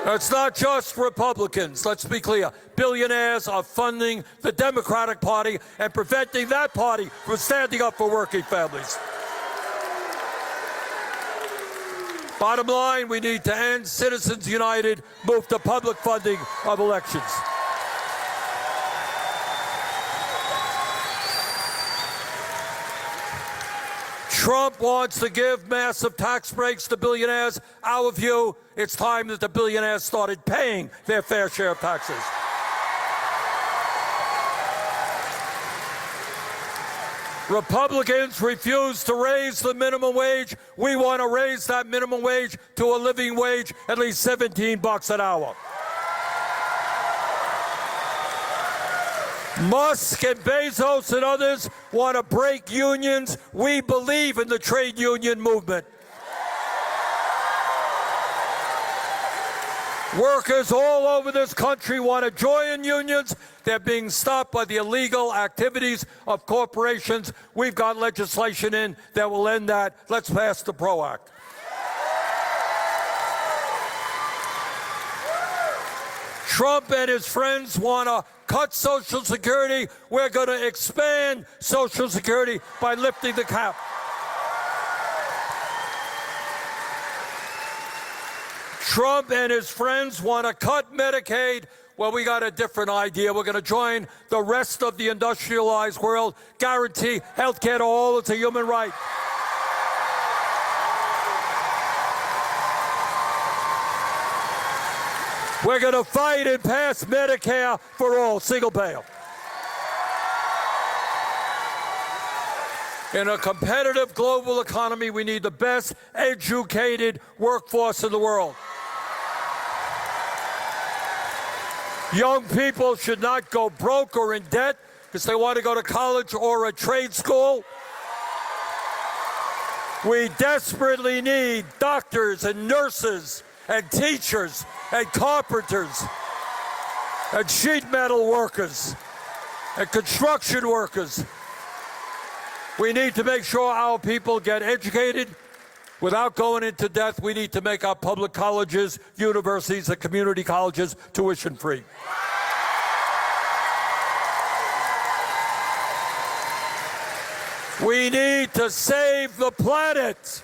It's not just Republicans, let's be clear. Billionaires are funding the Democratic Party and preventing that party from standing up for working families. Bottom line, we need to end Citizens United, move to public funding of elections. Trump wants to give massive tax breaks to billionaires. Our view, it's time that the billionaires started paying their fair share of taxes. Republicans refuse to raise the minimum wage. We want to raise that minimum wage to a living wage, at least $17 an hour. Musk and Bezos and others want to break unions. We believe in the trade union movement. Workers all over this country want to join unions. They're being stopped by the illegal activities of corporations. We've got legislation in that will end that. Let's pass the PRO Act. Trump and his friends want to cut Social Security. We're going to expand Social Security by lifting the cap. Trump and his friends want to cut Medicaid. Well, we got a different idea. We're going to join the rest of the industrialized world, guarantee health care to all. It's a human right. We're going to fight and pass Medicare for all, single payer. In a competitive global economy, we need the best educated workforce in the world. Young people should not go broke or in debt because they want to go to college or a trade school. We desperately need doctors and nurses and teachers and carpenters and sheet metal workers and construction workers. We need to make sure our people get educated Without going into depth, we need to make our public colleges, universities, and community colleges tuition free. We need to save the planet.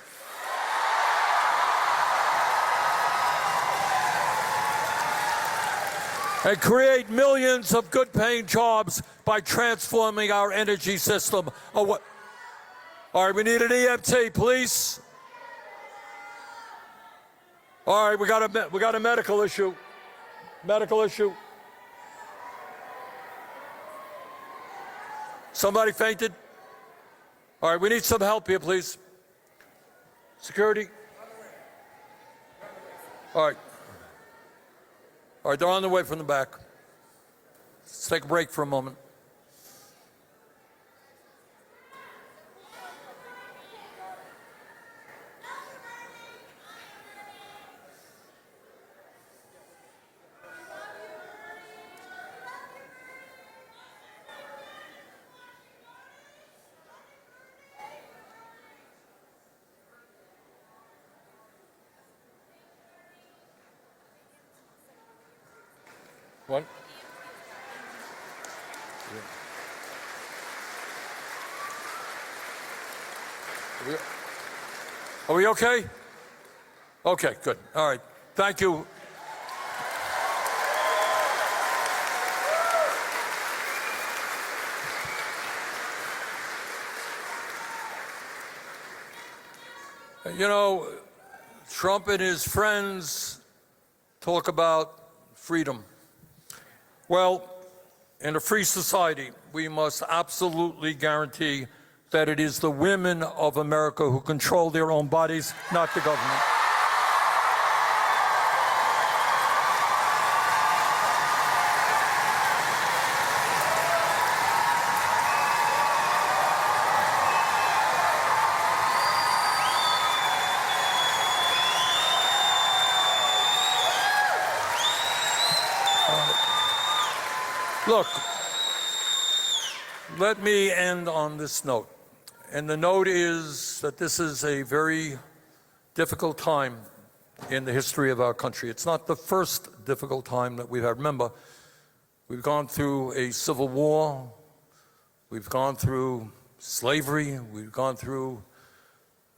And create millions of good-paying jobs by transforming our energy system. All right, we need an EMT, please. All right, we got a medical issue. Medical issue. Somebody fainted? All right, we need some help here, please. Security. All right. All right, they're on the way from the back. Let's take a break for a moment. What? Are we okay? Okay, good. All right. Thank you. You know, Trump and his friends talk about freedom. Well, in a free society, we must absolutely guarantee that it is the women of America who control their own bodies, not the government. Look, let me end on this note. And the note is that this is a very difficult time in the history of our country. It's not the first difficult time that we've had. Remember, we've gone through a civil war, we've gone through slavery, we've gone through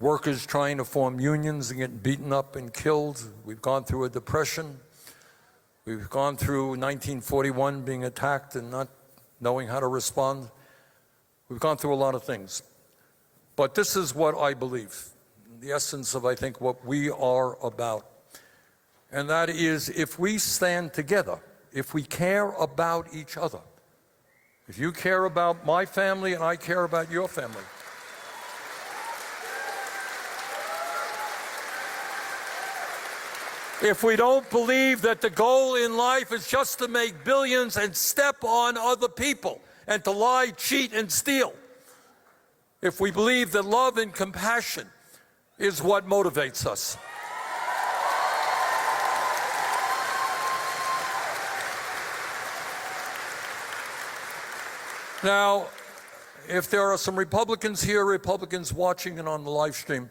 workers trying to form unions and getting beaten up and killed, we've gone through a depression, we've gone through 1941 being attacked and not knowing how to respond. We've gone through a lot of things. But this is what I believe, the essence of, I think, what we are about. And that is, if we stand together, if we care about each other, if you care about my family and I care about your family, if we don't believe that the goal in life is just to make billions and step on other people and to lie, cheat, and steal, if we believe that love and compassion is what motivates us, now, if there are some Republicans here, Republicans watching and on the live stream,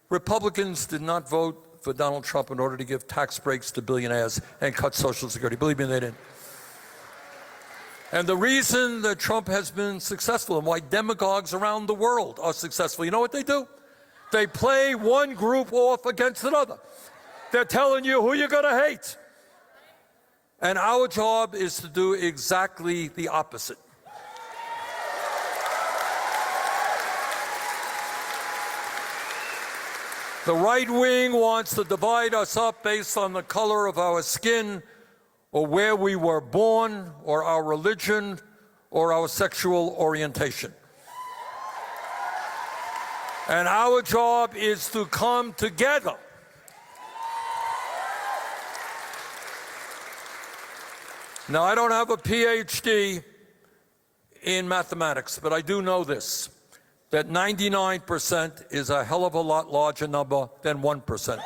Republicans did not vote for Donald Trump in order to give tax breaks to billionaires and cut Social Security. Believe me, they didn't. And the reason that Trump has been successful and why demagogues around the world are successful, you know what they do? They play one group off against another. They're telling you who you're going to hate. And our job is to do exactly the opposite. The right wing wants to divide us up based on the color of our skin, or where we were born, or our religion, or our sexual orientation. And our job is to come together. Now, I don't have a PhD in mathematics, but I do know this, that 99% is a hell of a lot larger number than 1%.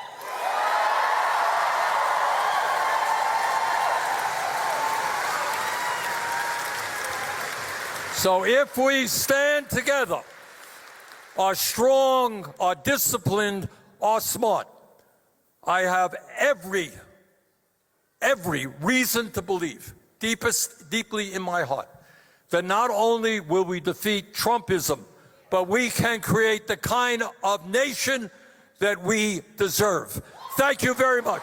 So if we stand together, are strong, are disciplined, are smart, I have every reason to believe, deeply in my heart, that not only will we defeat Trumpism, but we can create the kind of nation that we deserve. Thank you very much.